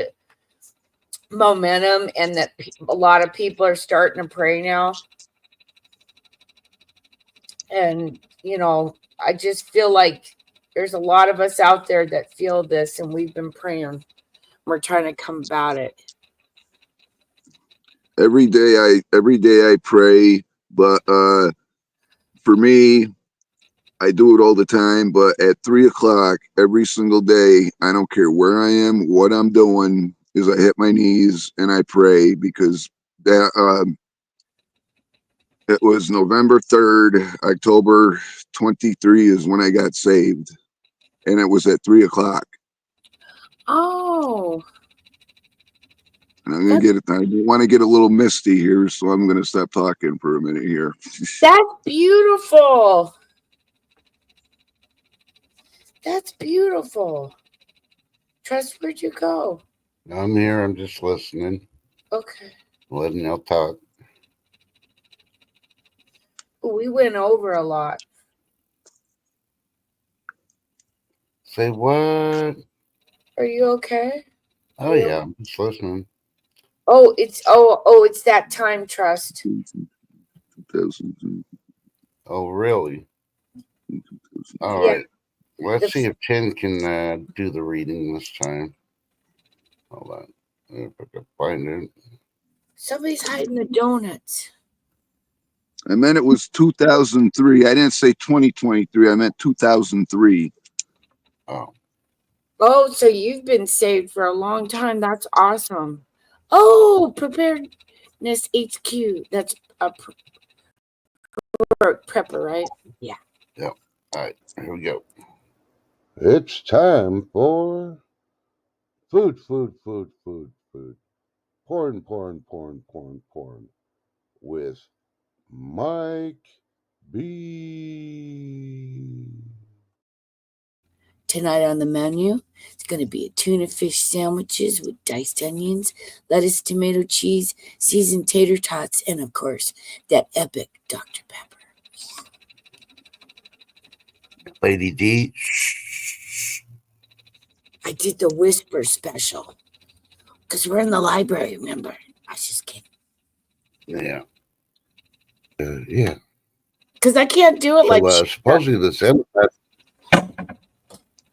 S5: momentum, and that a lot of people are starting to pray now. And I just feel like there's a lot of us out there that feel this, and we've been praying. We're trying to combat it.
S4: Every day I pray, but for me, I do it all the time. But at 3:00 every single day, I don't care where I am, what I'm doing, is I hit my knees and I pray, because that it was November 3rd, October 23 is when I got saved, and it was at 3:00.
S5: Oh.
S4: And I'm gonna get it. I want to get a little misty here, so I'm gonna stop talking for a minute here.
S5: That's beautiful. That's beautiful. Trust, where'd you go?
S1: I'm here. I'm just listening.
S5: Okay.
S1: Letting y'all talk.
S5: We went over a lot.
S1: Say what?
S5: Are you okay?
S1: Oh yeah, I'm just listening.
S5: Oh, it's that time, Trust.
S1: Oh really? All right. Let's see if Tin can do the reading this time. Hold on. If I can find it.
S5: Somebody's hiding the donuts.
S4: I meant it was 2003. I didn't say 2023. I meant 2003.
S1: Oh.
S5: Oh, so you've been saved for a long time. That's awesome. Oh, Preparedness HQ. That's a prepper, right? Yeah.
S1: Yep. All right. Here we go. It's time for food. Porn. With Mike B.
S5: Tonight on the menu, it's going to be a tuna fish sandwiches with diced onions, lettuce, tomato, cheese, seasoned tater tots, and of course, that epic Dr. Pepper.
S1: Lady D.
S5: I did the whisper special because we're in the library, remember? I was just kidding.
S1: Yeah. Yeah.
S5: Because I can't do it like
S1: supposedly this M class.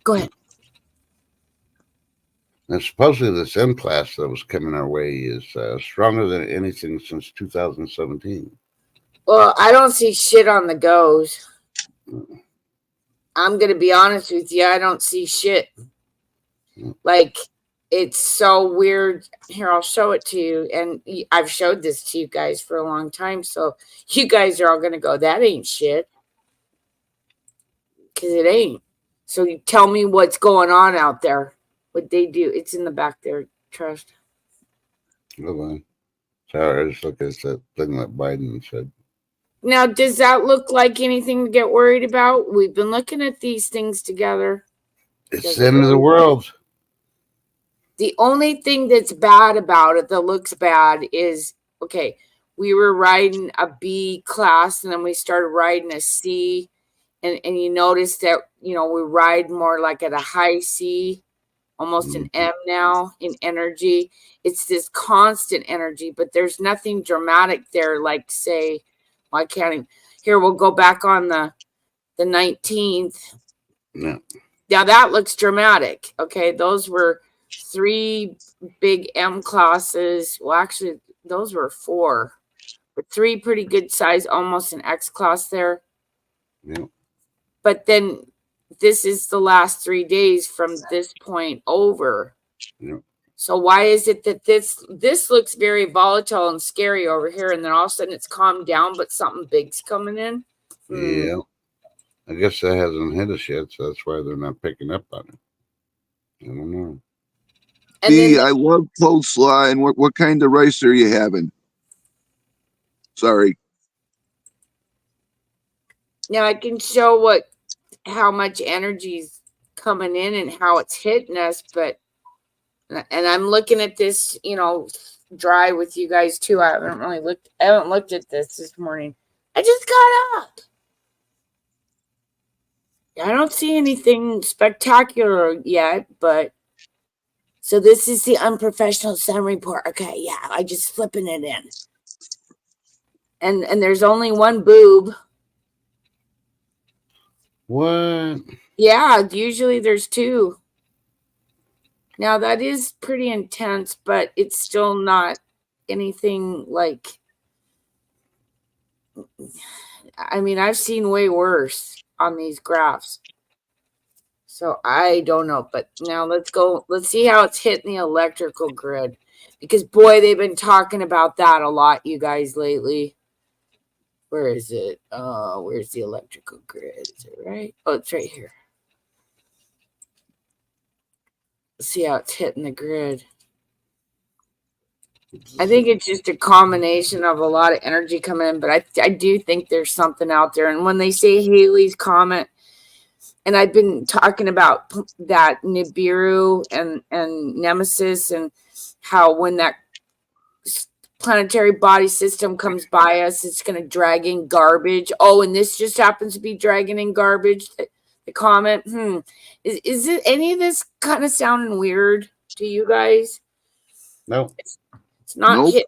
S5: Go ahead.
S1: And supposedly this M class that was coming our way is stronger than anything since 2017.
S5: Well, I don't see shit on the goes. I'm going to be honest with you. I don't see shit. Like, it's so weird. Here, I'll show it to you. And I've showed this to you guys for a long time. So you guys are all going to go, that ain't shit. Because it ain't. So you tell me what's going on out there. What they do. It's in the back there. Trust.
S1: Hold on. Sorry, I just looked at that thing that Biden said.
S5: Now, does that look like anything to get worried about? We've been looking at these things together.
S1: It's the end of the world.
S5: The only thing that's bad about it that looks bad is, okay, we were riding a B class and then we started riding a C. And you notice that, we ride more like at a high C, almost an M now in energy. It's this constant energy, but there's nothing dramatic there. Like, say, well, I can't even. Here, we'll go back on the 19th.
S1: No.
S5: Now that looks dramatic. Okay, those were 3 big M classes. Well, actually, those were 4, but 3 pretty good size, almost an X class there.
S1: Yeah.
S5: But then this is the last 3 days from this point over.
S1: Yeah.
S5: So why is it that this looks very volatile and scary over here, and then all of a sudden it's calmed down, but something big's coming in?
S1: Yeah. I guess that hasn't hit us yet, so that's why they're not picking up on it. I don't know.
S4: And I love coleslaw. And what kind of rice are you having? Sorry.
S5: Now I can show how much energy's coming in and how it's hitting us, and I'm looking at this, dry with you guys too. I haven't looked at this morning. I just got up. I don't see anything spectacular yet, but so this is the unprofessional sun report. Okay, yeah, I just flipping it in. And there's only one boob.
S1: What?
S5: Yeah, usually there's 2. Now that is pretty intense, but it's still not anything like, I mean, I've seen way worse on these graphs. So I don't know, but now let's see how it's hitting the electrical grid, because boy, they've been talking about that a lot, you guys, lately. Where is it? Where's the electrical grid? Is it right? Oh, it's right here. Let's see how it's hitting the grid. I think it's just a combination of a lot of energy coming in, but I do think there's something out there. And when they say Halley's Comet, and I've been talking about that Nibiru and Nemesis, and how when that planetary body system comes by us, it's going to drag in garbage. Oh, and this just happens to be dragging in garbage. The comet. Is it any of this kind of sounding weird to you guys?
S1: No.
S5: It's not hitting.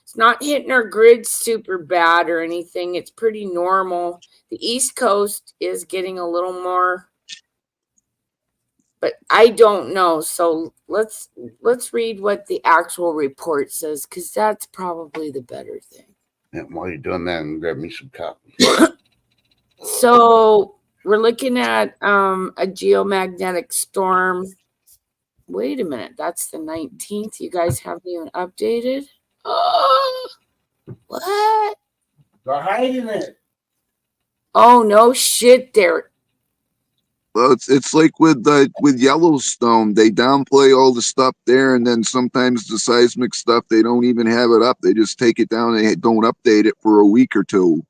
S5: It's not hitting our grid super bad or anything. It's pretty normal. The East Coast is getting a little more, but I don't know. So let's read what the actual report says, because that's probably the better thing.
S1: Yeah, while you're doing that, and grab me some coffee.
S5: So we're looking at a geomagnetic storm. Wait a minute, that's the 19th. You guys haven't even updated. Oh, what?
S1: They're hiding it.
S5: Oh no shit! There.
S4: Well, it's like with Yellowstone, they downplay all the stuff there, and then sometimes the seismic stuff, they don't even have it up. They just take it down. They don't update it for a week or 2.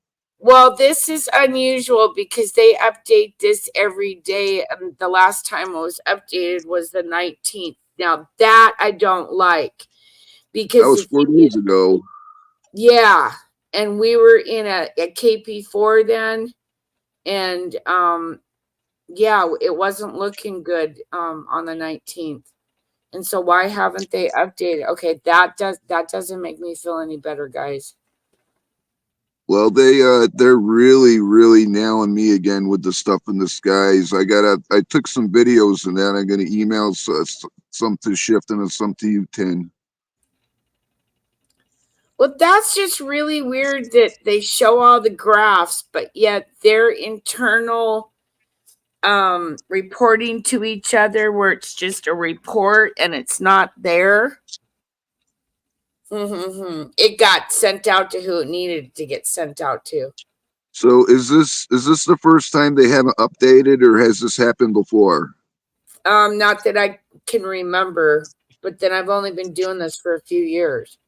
S5: Well, this is unusual because they update this every day. And the last time it was updated was the 19th. Now that I don't like
S4: That
S5: because
S4: was 4 days ago.
S5: yeah, and we were in a KP4 then, and yeah, it wasn't looking good on the 19th. And so why haven't they updated? Okay, that doesn't make me feel any better, guys.
S4: Well, they're really nailing me again with the stuff in the skies. I took some videos and then I'm gonna email some to Shift and some to you, Tin.
S5: Well, that's just really weird that they show all the graphs, but yet their internal reporting to each other where it's just a report and it's not there. It got sent out to who it needed to get sent out to.
S4: So is this the first time they haven't updated, or has this happened before?
S5: Not that I can remember, but then I've only been doing this for a few years.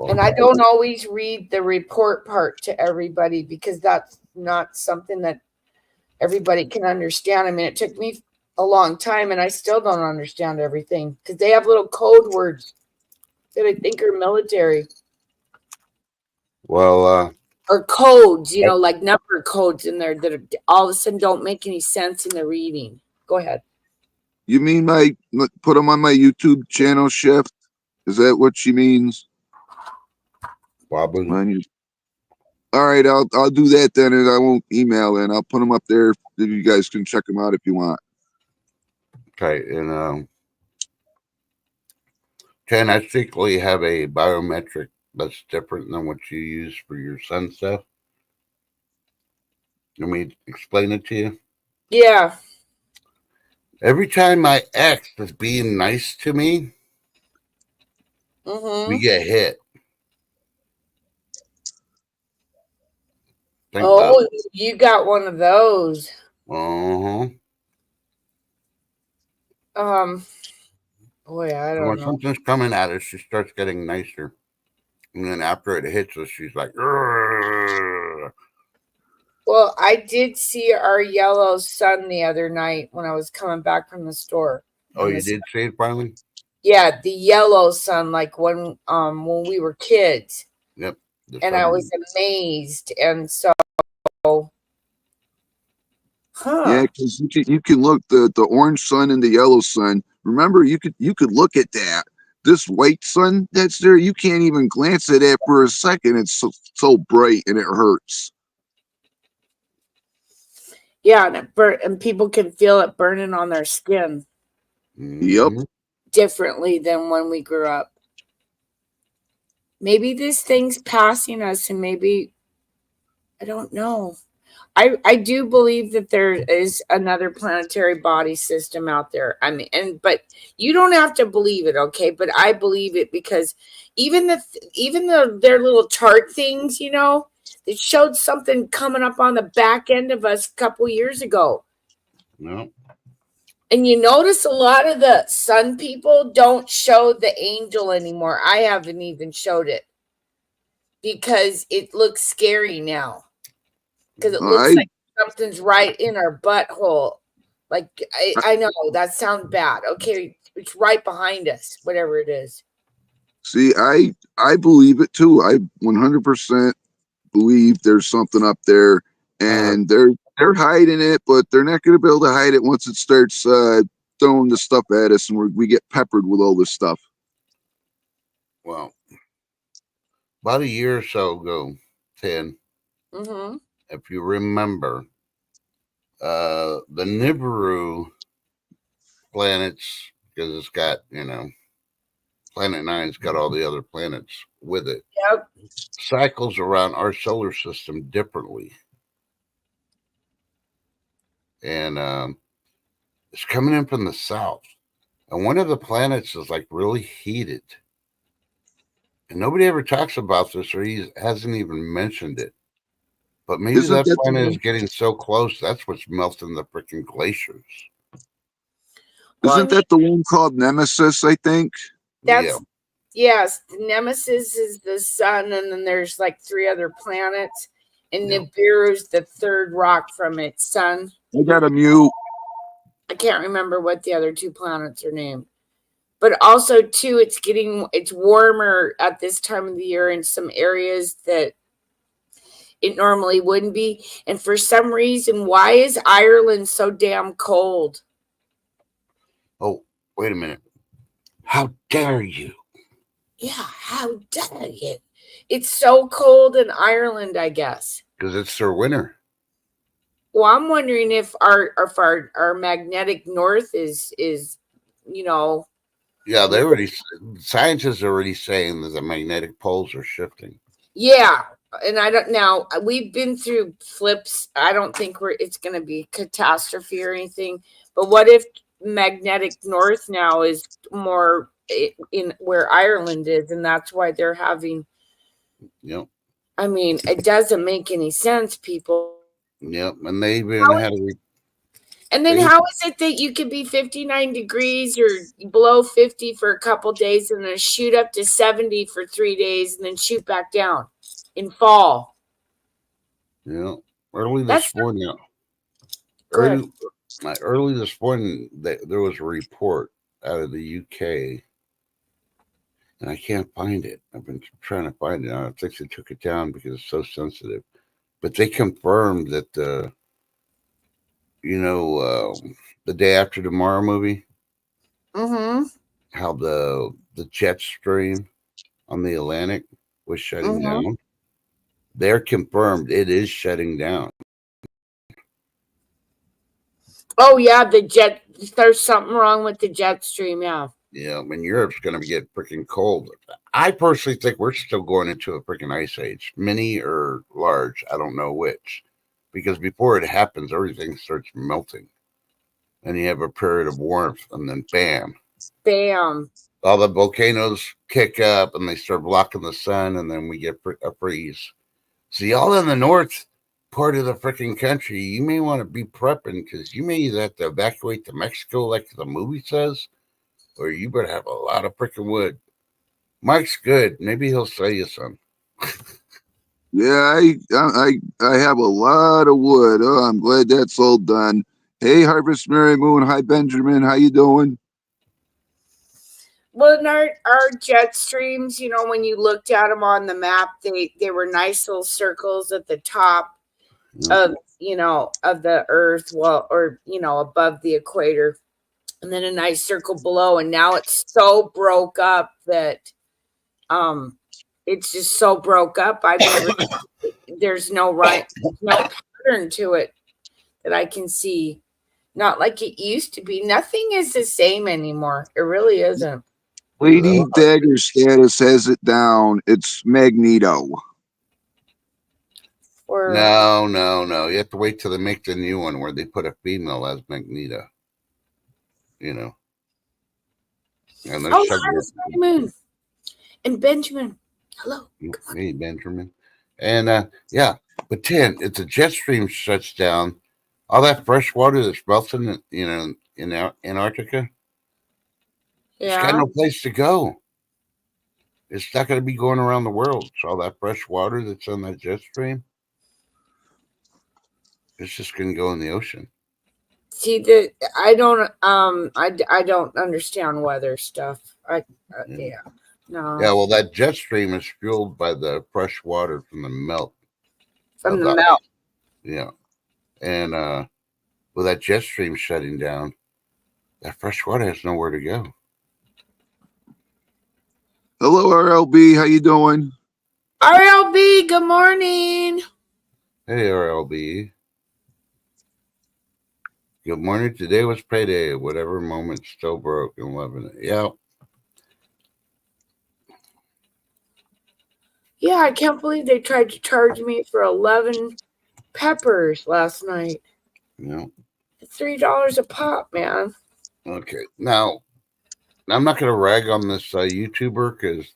S5: And I don't always read the report part to everybody because that's not something that everybody can understand. I mean, it took me a long time and I still don't understand everything because they have little code words that I think are military.
S1: Well,
S5: or codes, like number codes in there that are, all of a sudden don't make any sense in the reading. Go ahead.
S4: You mean put them on my YouTube channel, Shift? Is that what she means?
S1: wobbling.
S4: All right, I'll do that then, and I won't email and I'll put them up there. You guys can check them out if you want.
S1: Okay, and Ken, I secretly have a biometric that's different than what you use for your sun stuff. Let me explain it to you.
S5: Yeah.
S1: Every time my ex is being nice to me, we get hit.
S5: You got one of those.
S1: Uh-huh.
S5: Boy, I don't
S1: When
S5: know.
S1: something's coming at us, she starts getting nicer. And then after it hits us, she's like, "Urgh."
S5: Well, I did see our yellow sun the other night when I was coming back from the store.
S1: Oh, you did see it finally?
S5: Yeah, the yellow sun, like when we were kids.
S1: Yep.
S5: And I was amazed. And so
S4: yeah, because you can look the orange sun and the yellow sun. Remember, you could look at that. This white sun that's there, you can't even glance at it for a second. It's so bright and it hurts.
S5: Yeah, and people can feel it burning on their skin.
S4: Yep.
S5: Differently than when we grew up. Maybe this thing's passing us, and maybe I don't know. I do believe that there is another planetary body system out there. I mean, but you don't have to believe it, okay? But I believe it because even their little chart things, it showed something coming up on the back end of us a couple years ago.
S1: No.
S5: And you notice a lot of the sun people don't show the angel anymore. I haven't even showed it because it looks scary now. Because it looks like something's right in our butthole. Like, I know that sounds bad. Okay, it's right behind us, whatever it is.
S4: See, I believe it too. I 100% believe there's something up there, and they're hiding it, but they're not going to be able to hide it once it starts throwing the stuff at us, and we get peppered with all this stuff.
S1: Well, about a year or so ago, 10, if you remember, the Nibiru planets, because it's got, Planet Nine's got all the other planets with it.
S5: Yep.
S1: Cycles around our solar system differently. And it's coming in from the south. And one of the planets is like really heated. And nobody ever talks about this, or he hasn't even mentioned it. But maybe that planet is getting so close, that's what's melting the freaking glaciers.
S4: Isn't that the one called Nemesis, I think?
S5: Yes, Nemesis is the sun, and then there's like 3 other planets. and Nibiru's the third rock from its sun.
S4: I got a mute.
S5: I can't remember what the other two planets are named. But also, too, it's warmer at this time of the year in some areas that it normally wouldn't be. And for some reason, why is Ireland so damn cold?
S1: Oh, wait a minute. How dare you?
S5: Yeah, how dare you? It's so cold in Ireland, I guess.
S1: Because it's their winter.
S5: Well, I'm wondering if our magnetic north is
S1: Yeah, scientists are already saying that the magnetic poles are shifting.
S5: Yeah, and I don't now. We've been through flips. I don't think it's going to be catastrophe or anything. But what if magnetic north now is more in where Ireland is, and that's why they're having.
S1: Yep.
S5: I mean, it doesn't make any sense, people.
S1: Yep, and they even had a.
S5: And then how is it that you could be 59 degrees or below 50 for a couple days and then shoot up to 70 for 3 days and then shoot back down in fall?
S1: Yeah, early this morning. Early this morning, there was a report out of the UK, and I can't find it. I've been trying to find it. I think they took it down because it's so sensitive. But they confirmed that the Day After Tomorrow movie, how the jet stream on the Atlantic was shutting down. They're confirmed it is shutting down.
S5: Oh yeah, the jet. There's something wrong with the jet stream. Yeah.
S1: Yeah, and Europe's going to get freaking cold. I personally think we're still going into a freaking ice age, mini or large. I don't know which, because before it happens, everything starts melting, and you have a period of warmth, and then bam, all the volcanoes kick up, and they start blocking the sun, and then we get a freeze. See, all in the north part of the freaking country, you may want to be prepping because you may have to evacuate to Mexico like the movie says, or you better have a lot of freaking wood. Mike's good. Maybe he'll sell you some.
S4: Yeah, I have a lot of wood. Oh, I'm glad that's all done. Hey, Harvest Mary Moon. Hi, Benjamin. How you doing?
S5: Well, in our jet streams, when you looked at them on the map, they were nice little circles at the top of the Earth, above the equator, and then a nice circle below. And now it's so broke up that it's just so broke up. I've never there's no pattern to it that I can see. Not like it used to be. Nothing is the same anymore. It really isn't.
S4: Lady Dagger status has it down. It's Magneto.
S1: No. You have to wait till they make the new one where they put a female as Magneto. And
S5: Benjamin. And Benjamin. Hello.
S1: Hey, Benjamin. And but Tim, if the jet stream shuts down, all that fresh water that's melting, in Antarctica, it's got no place to go. It's not going to be going around the world. So all that fresh water that's on that jet stream, it's just going to go in the ocean.
S5: See, I don't understand weather stuff. No.
S1: Yeah, well, that jet stream is fueled by the fresh water from the melt. Yeah, and with that jet stream shutting down, that fresh water has nowhere to go.
S4: Hello, RLB. How you doing?
S5: RLB, good morning.
S1: Hey, RLB. Good morning. Today was payday. Whatever moment still broke and loving it. Yeah.
S5: Yeah, I can't believe they tried to charge me for 11 peppers last night.
S1: Yeah.
S5: $3 a pop, man.
S1: Okay. Now, I'm not going to rag on this YouTuber because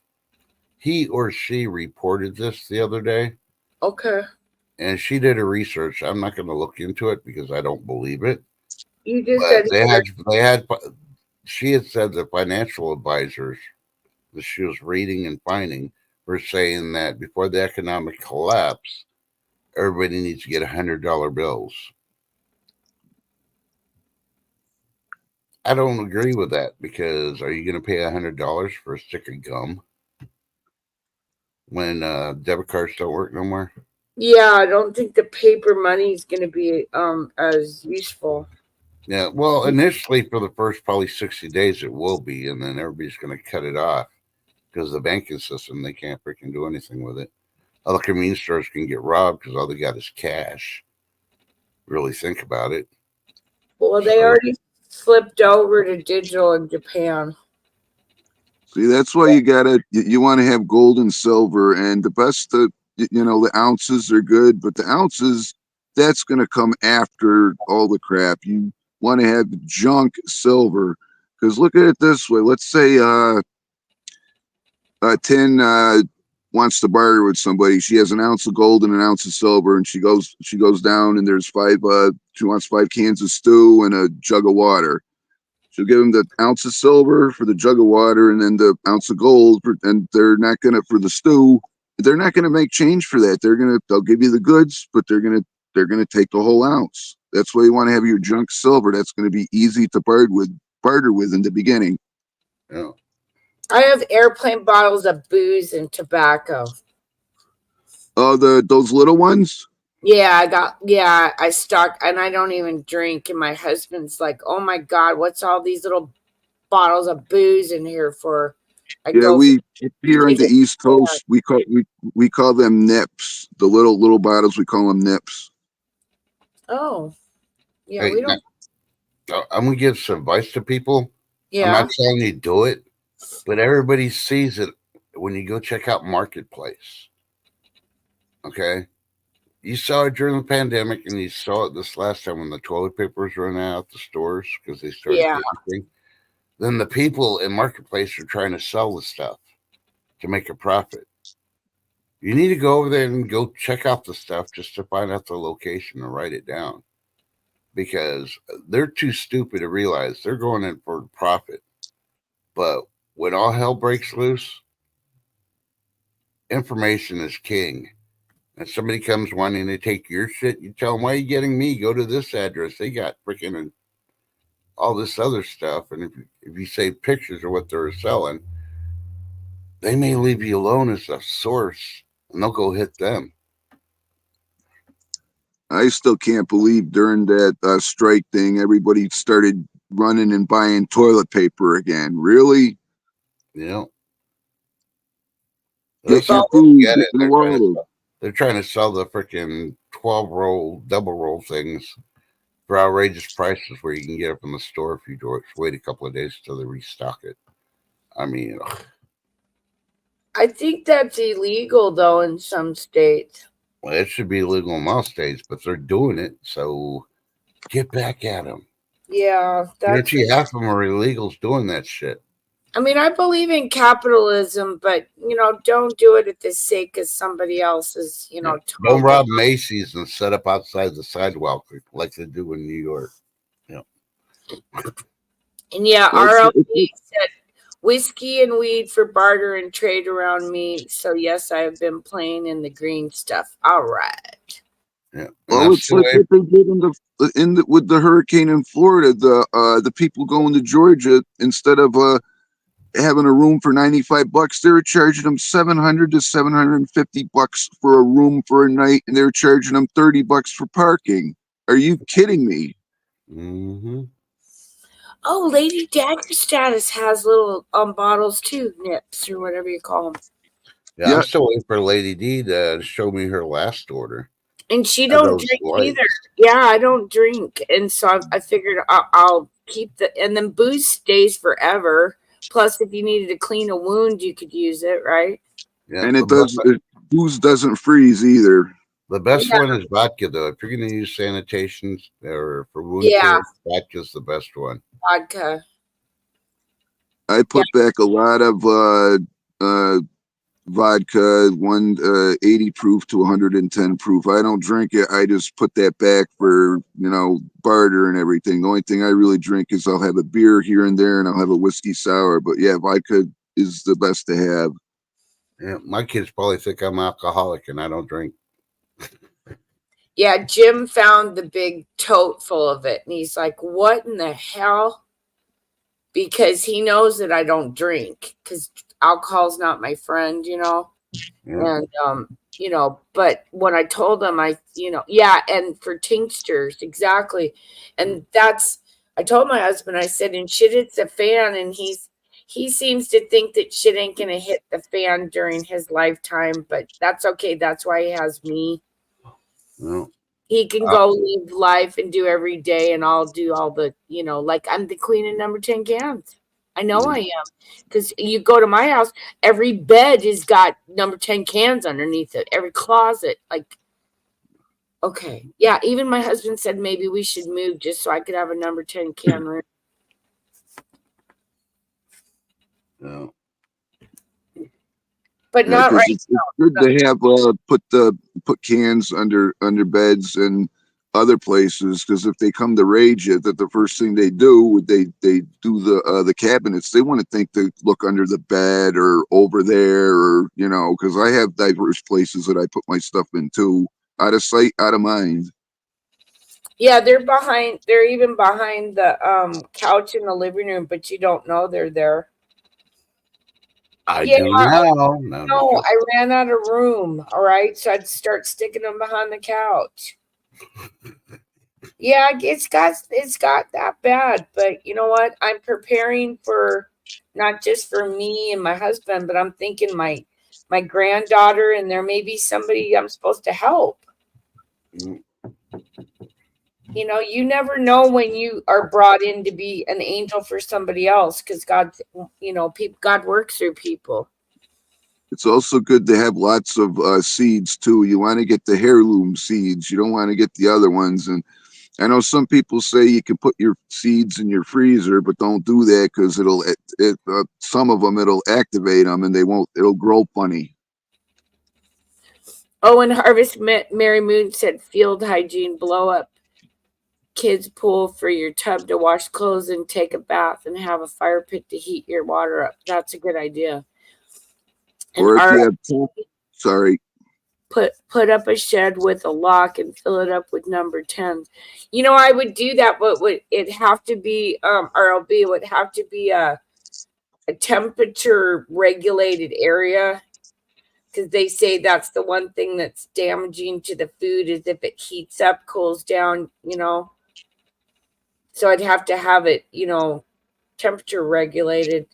S1: he or she reported this the other day.
S5: Okay.
S1: And she did her research. I'm not going to look into it because I don't believe it.
S5: You just said
S1: she had said the financial advisors that she was reading and finding were saying that before the economic collapse, everybody needs to get $100 bills. I don't agree with that, because are you going to pay $100 for a stick of gum when debit cards don't work no more?
S5: Yeah, I don't think the paper money is going to be as useful.
S1: Yeah, well, initially for the first probably 60 days it will be, and then everybody's going to cut it off because the banking system, they can't freaking do anything with it. Other convenience stores can get robbed because all they got is cash. Really think about it.
S5: Well, they already flipped over to digital in Japan.
S4: See, that's why you want to have gold and silver, and the best, the ounces are good, but the ounces, that's going to come after all the crap. You want to have junk silver, because look at it this way. Let's say Tin wants to barter with somebody. She has an ounce of gold and an ounce of silver, and she goes down, and there's she wants 5 cans of stew and a jug of water. She'll give them the ounce of silver for the jug of water, and then the ounce of gold, and they're not gonna, for the stew, they're not gonna make change for that. They'll give you the goods, but they're gonna take the whole ounce. That's why you want to have your junk silver. That's gonna be easy to barter with in the beginning.
S1: Yeah.
S5: I have airplane bottles of booze and tobacco.
S4: Oh, those little ones?
S5: Yeah, I stock, and I don't even drink. And my husband's like, "Oh my God, what's all these little bottles of booze in here for?"
S4: We here on the East Coast, we call them nips. The little bottles, we call them nips.
S5: Oh, yeah,
S1: Hey,
S5: we don't.
S1: I'm gonna give some advice to people.
S5: Yeah.
S1: I'm not telling you to do it, but everybody sees it when you go check out Marketplace. Okay, you saw it during the pandemic, and you saw it this last time when the toilet paper was running out at the stores because they started panicking. Then the people in Marketplace are trying to sell the stuff to make a profit. You need to go over there and go check out the stuff just to find out the location and write it down, because they're too stupid to realize they're going in for profit. But when all hell breaks loose, information is king. And somebody comes wanting to take your shit, you tell them, "Why are you getting me? Go to this address. They got freaking all this other stuff." And if you say pictures of what they're selling, they may leave you alone as a source, and they'll go hit them.
S4: I still can't believe during that strike thing, everybody started running and buying toilet paper again. Really?
S1: Yeah.
S4: Get your food.
S1: Get it.
S4: Water.
S1: They're trying to sell the freaking 12-roll, double roll things for outrageous prices where you can get it from the store if you wait a couple of days till they restock it. I mean,
S5: I think that's illegal though in some states.
S1: well, it should be illegal in most states, but they're doing it. So get back at them.
S5: Yeah, that's.
S1: Half of them are illegals doing that shit.
S5: I mean, I believe in capitalism, but don't do it at the sake of somebody else's.
S1: Don't rob Macy's and set up outside the sidewalk like they do in New York. Yeah.
S5: And yeah, RLP said whiskey and weed for barter and trade around me. So yes, I have been playing in the green stuff. All right.
S1: Yeah.
S4: Well, it's like what they did with the hurricane in Florida. The people going to Georgia, instead of having a room for $95, they were charging them $700 to $750 for a room for a night, and they were charging them $30 for parking. Are you kidding me?
S1: Mm-hmm.
S5: Oh, Lady Dagger Status has little bottles too, nips or whatever you call them.
S1: Yeah, I'm still waiting for Lady D to show me her last order.
S5: And she don't drink either. Yeah, I don't drink, and so I figured I'll keep and then booze stays forever. Plus, if you needed to clean a wound, you could use it, right?
S1: Yeah,
S4: and booze doesn't freeze either.
S1: The best one is vodka, though. If you're going to use sanitation or for wound care, vodka's the best one.
S5: Vodka.
S4: I put back a lot of vodka, 180 proof to 110 proof. I don't drink it. I just put that back for, barter and everything. The only thing I really drink is I'll have a beer here and there, and I'll have a whiskey sour. But yeah, vodka is the best to have.
S1: Yeah, my kids probably think I'm alcoholic and I don't drink.
S5: Yeah, Jim found the big tote full of it, and he's like, what in the hell? Because he knows that I don't drink, because alcohol's not my friend, you know.
S1: Yeah.
S5: And you know, but when I told him, yeah, and for tinctures, exactly. And that's, I told my husband, I said, and shit hits the fan, and he seems to think that shit ain't gonna hit the fan during his lifetime, but that's okay. That's why he has me.
S1: Well,
S5: He can go live life and do every day, and I'll do all the, you know, like I'm the queen of number 10 cans. I know I am. Because you go to my house, every bed has got number 10 cans underneath it, every closet. Like, okay. Yeah, even my husband said maybe we should move just so I could have a number 10 can room.
S1: yeah.
S5: But
S4: Yeah,
S5: not
S4: because
S5: right
S4: it's good to have put cans under beds and other places, because if they come to raid you, that the first thing they do, they do the cabinets. They want to think to look under the bed or over there, or you know, because I have diverse places that I put my stuff in too, out of sight, out of mind.
S5: Yeah, they're even behind the couch in the living room, but you don't know they're there.
S1: I
S5: Yeah,
S1: do now. No,
S5: no, I ran out of room. All right, so I'd start sticking them behind the couch. Yeah, it's got that bad, but you know what? I'm preparing for not just for me and my husband, but I'm thinking my granddaughter, and there may be somebody I'm supposed to help. You know, you never know when you are brought in to be an angel for somebody else, because God, you know, God works through people.
S4: It's also good to have lots of seeds too. You want to get the heirloom seeds. You don't want to get the other ones. And I know some people say you can put your seeds in your freezer, but don't do that, because some of them it'll activate them and it'll grow funny.
S5: Oh, and Harvest Mary Moon said field hygiene, blow up kids' pool for your tub to wash clothes and take a bath, and have a fire pit to heat your water up. That's a good idea. And
S4: Or if you have, sorry,
S5: put up a shed with a lock and fill it up with number 10. You know, I would do that, but would it have to be RLB would have to be a temperature regulated area, because they say that's the one thing that's damaging to the food is if it heats up, cools down, you know. So I'd have to have it, you know, temperature regulated.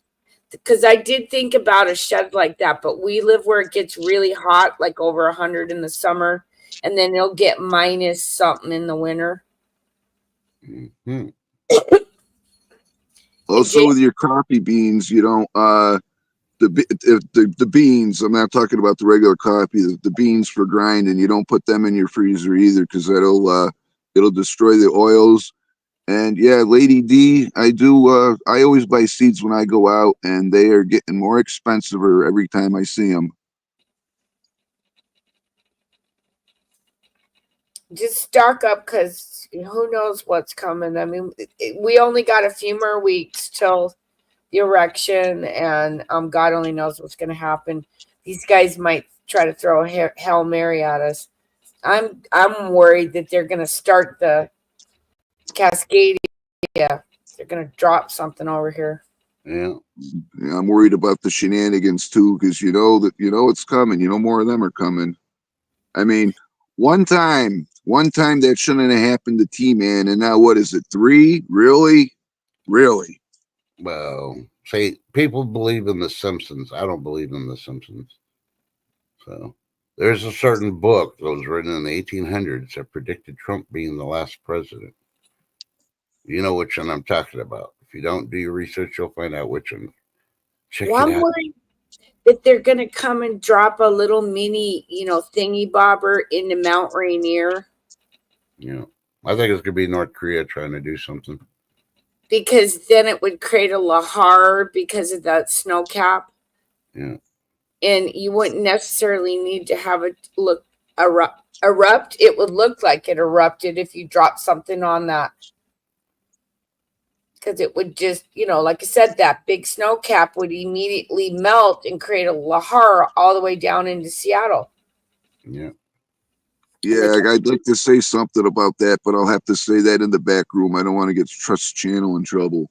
S5: Because I did think about a shed like that, but we live where it gets really hot, like over 100 in the summer, and then it'll get minus something in the winter.
S1: Mm-hmm.
S4: Also with your coffee beans, you don't the beans. I'm not talking about the regular coffee. The beans for grinding, you don't put them in your freezer either, because it'll destroy the oils. And yeah, Lady D, I always buy seeds when I go out, and they are getting more expensive every time I see them.
S5: Just stock up, because who knows what's coming. I mean, we only got a few more weeks till the erection, and God only knows what's going to happen. These guys might try to throw a Hail Mary at us. I'm worried that they're going to start the Cascadia. They're going to drop something over here.
S1: Yeah.
S4: I'm worried about the shenanigans too, because you know it's coming. You know more of them are coming. I mean, one time that shouldn't have happened to T-Man, and now what is it? 3? Really?
S1: Well, see, people believe in the Simpsons. I don't believe in the Simpsons. So there's a certain book that was written in the 1800s that predicted Trump being the last president. You know which one I'm talking about. If you don't do your research, you'll find out which one. Check
S5: Well,
S1: it
S5: I'm
S1: out.
S5: worried that they're going to come and drop a little mini, you know, thingy bobber into Mount Rainier.
S1: Yeah. I think it's going to be North Korea trying to do something.
S5: Because then it would create a lahar because of that snow cap.
S1: Yeah.
S5: And you wouldn't necessarily need to have it erupt. It would look like it erupted if you dropped something on that. Because it would just, you know, like I said, that big snow cap would immediately melt and create a lahar all the way down into Seattle.
S1: Yeah.
S4: Yeah, I'd like to say something about that, but I'll have to say that in the back room. I don't want to get Trust Channel in trouble.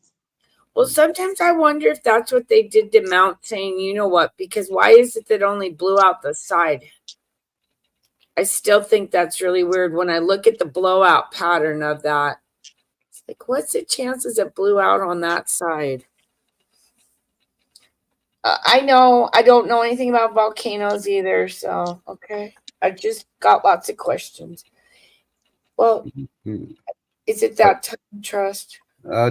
S5: Well, sometimes I wonder if that's what they did to Mount, saying, you know what, because why is it that only blew out the side? I still think that's really weird when I look at the blowout pattern of that. It's like, what's the chances it blew out on that side? I know I don't know anything about volcanoes either, so okay. I just got lots of questions. Well,
S1: Mhm.
S5: is it that time, Trust?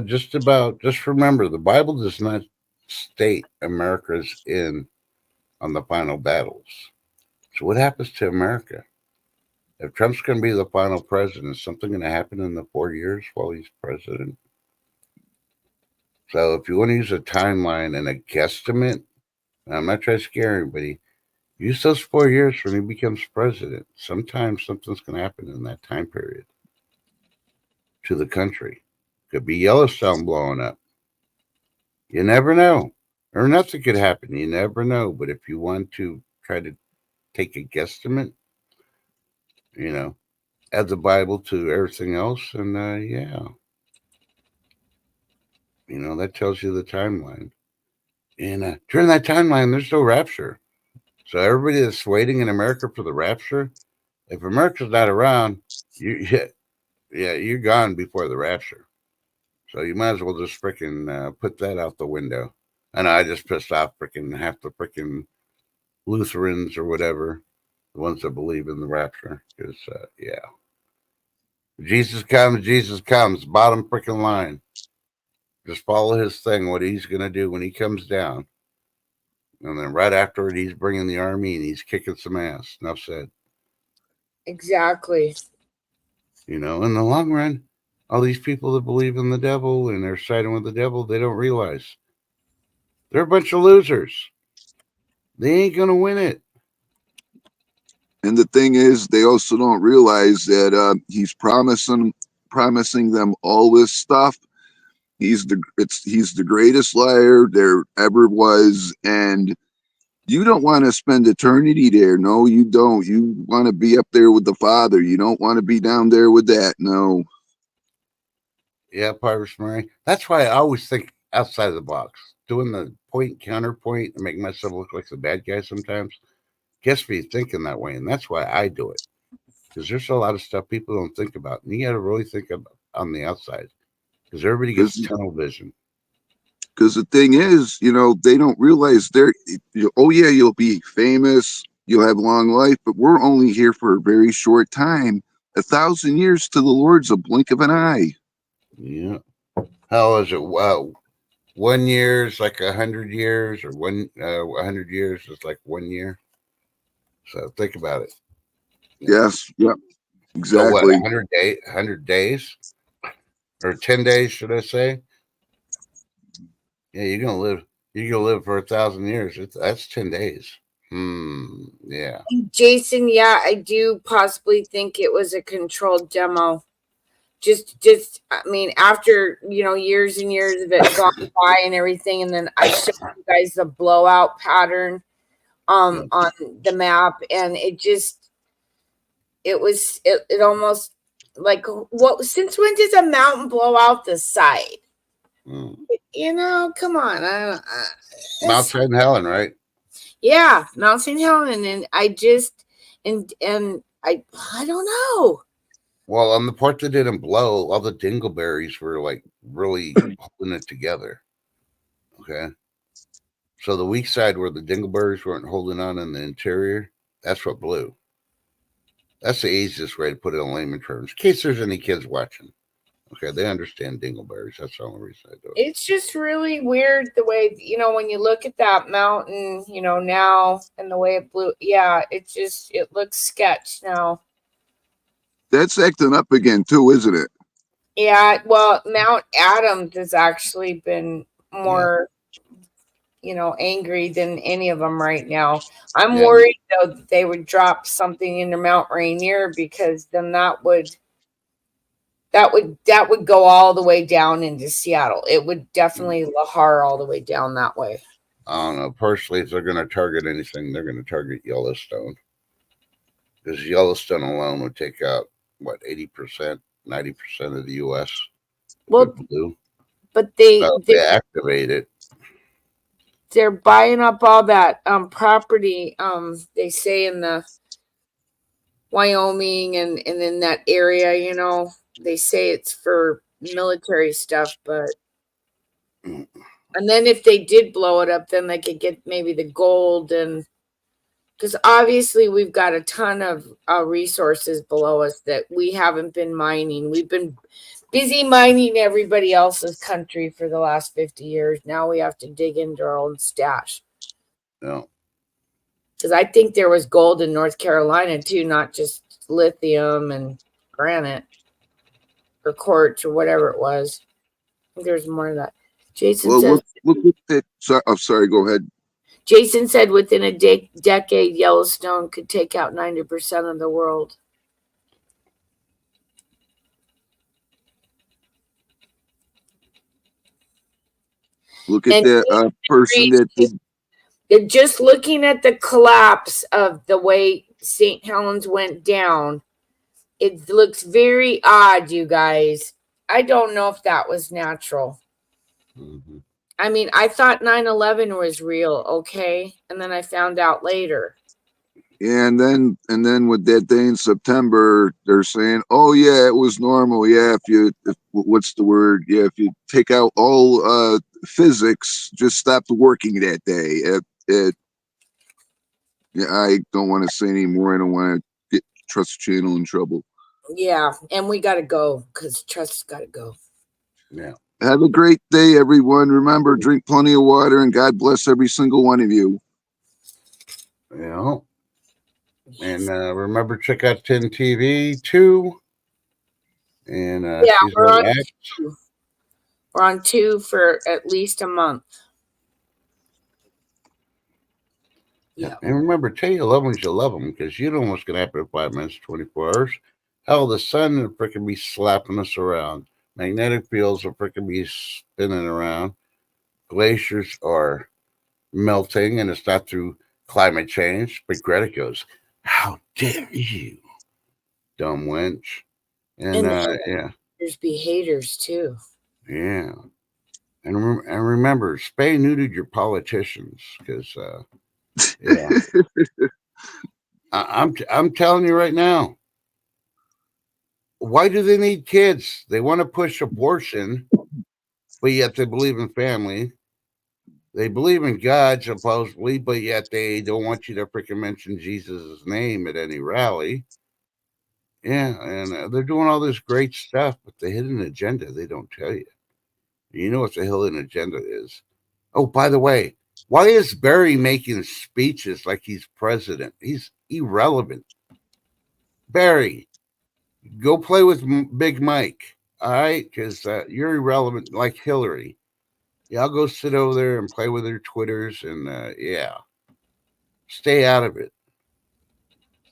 S1: Just remember, the Bible does not state America's in on the final battles. So what happens to America? If Trump's going to be the final president, is something going to happen in the 4 years while he's president? So if you want to use a timeline and a guesstimate, and I'm not trying to scare anybody, use those 4 years when he becomes president. Sometimes something's going to happen in that time period to the country. Could be Yellowstone blowing up. You never know. Or nothing could happen. You never know. But if you want to try to take a guesstimate, you know, add the Bible to everything else, and yeah, that tells you the timeline. And during that timeline, there's no rapture. So everybody that's waiting in America for the rapture, if America's not around, you yeah, you're gone before the rapture. So you might as well just freaking put that out the window. And I just pissed off freaking half the freaking Lutherans or whatever, the ones that believe in the rapture. Because yeah, Jesus comes. Bottom freaking line. Just follow his thing. What he's gonna do when he comes down. And then right after it, he's bringing the army and he's kicking some ass. Enough said.
S5: Exactly.
S1: In the long run, all these people that believe in the devil and they're siding with the devil, they don't realize they're a bunch of losers. They ain't gonna win it.
S4: And the thing is, they also don't realize that he's promising them all this stuff. He's the greatest liar there ever was, and you don't want to spend eternity there. No, you don't. You want to be up there with the Father. You don't want to be down there with that. No.
S1: Yeah, Pirates Murray. That's why I always think outside of the box, doing the point counterpoint and make myself look like the bad guy sometimes gets me thinking that way, and that's why I do it. Because there's a lot of stuff people don't think about, and you got to really think about on the outside. Because everybody gets tunnel vision.
S4: Because the thing is, they don't realize oh yeah, you'll be famous, you'll have long life, but we're only here for a very short time. 1,000 years to the Lord's a blink of an eye.
S1: Yeah. How is it? Wow. 1 year is like 100 years, or 100 years is like 1 year. So think about it.
S4: Yes. Yep.
S1: So what?
S4: Exactly.
S1: 100 days, or 10 days, should I say? Yeah, you're gonna live. You're gonna live for 1,000 years. That's 10 days. Yeah.
S5: Jason, yeah, I do possibly think it was a controlled demo. Just I mean, after years and years of it gone by and everything, and then I showed you guys the blowout pattern on the map, and it almost like, what, since when does a mountain blow out the side? Come on.
S1: Mount St. Helen, right?
S5: Yeah, Mount St. Helen, and I just and I don't know.
S1: Well, on the part that didn't blow, all the dingleberries were like really holding it together. Okay. So the weak side where the dingleberries weren't holding on in the interior, that's what blew. That's the easiest way to put it in layman terms. In case there's any kids watching. Okay, they understand dingleberries. That's the only reason I do it.
S5: It's just really weird the way, when you look at that mountain, now, and the way it blew. Yeah, it looks sketch now.
S4: That's acting up again too, isn't it?
S5: Yeah, well, Mount Adams has actually been more, angry than any of them right now. I'm worried though that they would drop something into Mount Rainier, because then that would go all the way down into Seattle. It would definitely lahar all the way down that way.
S1: I don't know. Personally, if they're going to target anything, they're going to target Yellowstone. because Yellowstone alone would take out what 80%, 90% of the U.S.
S5: Well,
S1: with blue.
S5: but
S1: So if they activate it.
S5: they're buying up all that property. They say in the Wyoming and in that area, you know, they say it's for military stuff, but and then if they did blow it up, then they could get maybe the gold, and because obviously we've got a ton of resources below us that we haven't been mining. We've been busy mining everybody else's country for the last 50 years. Now we have to dig into our own stash.
S1: No.
S5: Because I think there was gold in North Carolina too, not just lithium and granite or quartz or whatever it was. I think there's more of that. Jason says.
S4: Look at that. I'm sorry. Go ahead.
S5: Jason said within a decade, Yellowstone could take out 90% of the world.
S4: Look at that person that did.
S5: They're just looking at the collapse of the way St. Helens went down. It looks very odd, you guys. I don't know if that was natural.
S1: Mm-hmm.
S5: I mean, I thought 9/11 was real, okay? And then I found out later.
S4: Yeah, and then with that day in September, they're saying, "Oh yeah, it was normal. Yeah, what's the word? Yeah, if you take out all physics, just stopped working that day." Yeah, I don't want to say anymore. I don't want to get Trust Channel in trouble.
S5: Yeah, and we got to go because Trust's got to go.
S1: Yeah.
S4: Have a great day, everyone. Remember, drink plenty of water, and God bless every single one of you.
S1: Yeah. And remember, check out 10 TV too. And
S5: yeah,
S1: she's
S5: we're on
S1: X.
S5: 2. We're on 2 for at least a month.
S1: Yeah. And remember, tell your loved ones you love them, because you don't know what's going to happen in 5 minutes, 24 hours. Hell, the sun will freaking be slapping us around. Magnetic fields will freaking be spinning around. Glaciers are melting, and it's not through climate change. But Greta goes, "How dare you, dumb wench!" And yeah,
S5: there's be haters too.
S1: Yeah, and remember, spay neutered your politicians, because yeah, I'm telling you right now. Why do they need kids? They want to push abortion, but yet they believe in family. They believe in God, supposedly, but yet they don't want you to freaking mention Jesus' name at any rally. Yeah, and they're doing all this great stuff, but the hidden agenda, they don't tell you. You know what the hidden agenda is? Oh, by the way, why is Barry making speeches like he's president? He's irrelevant. Barry, go play with Big Mike, all right? Because you're irrelevant like Hillary. Yeah, I'll go sit over there and play with her Twitters, and yeah, stay out of it.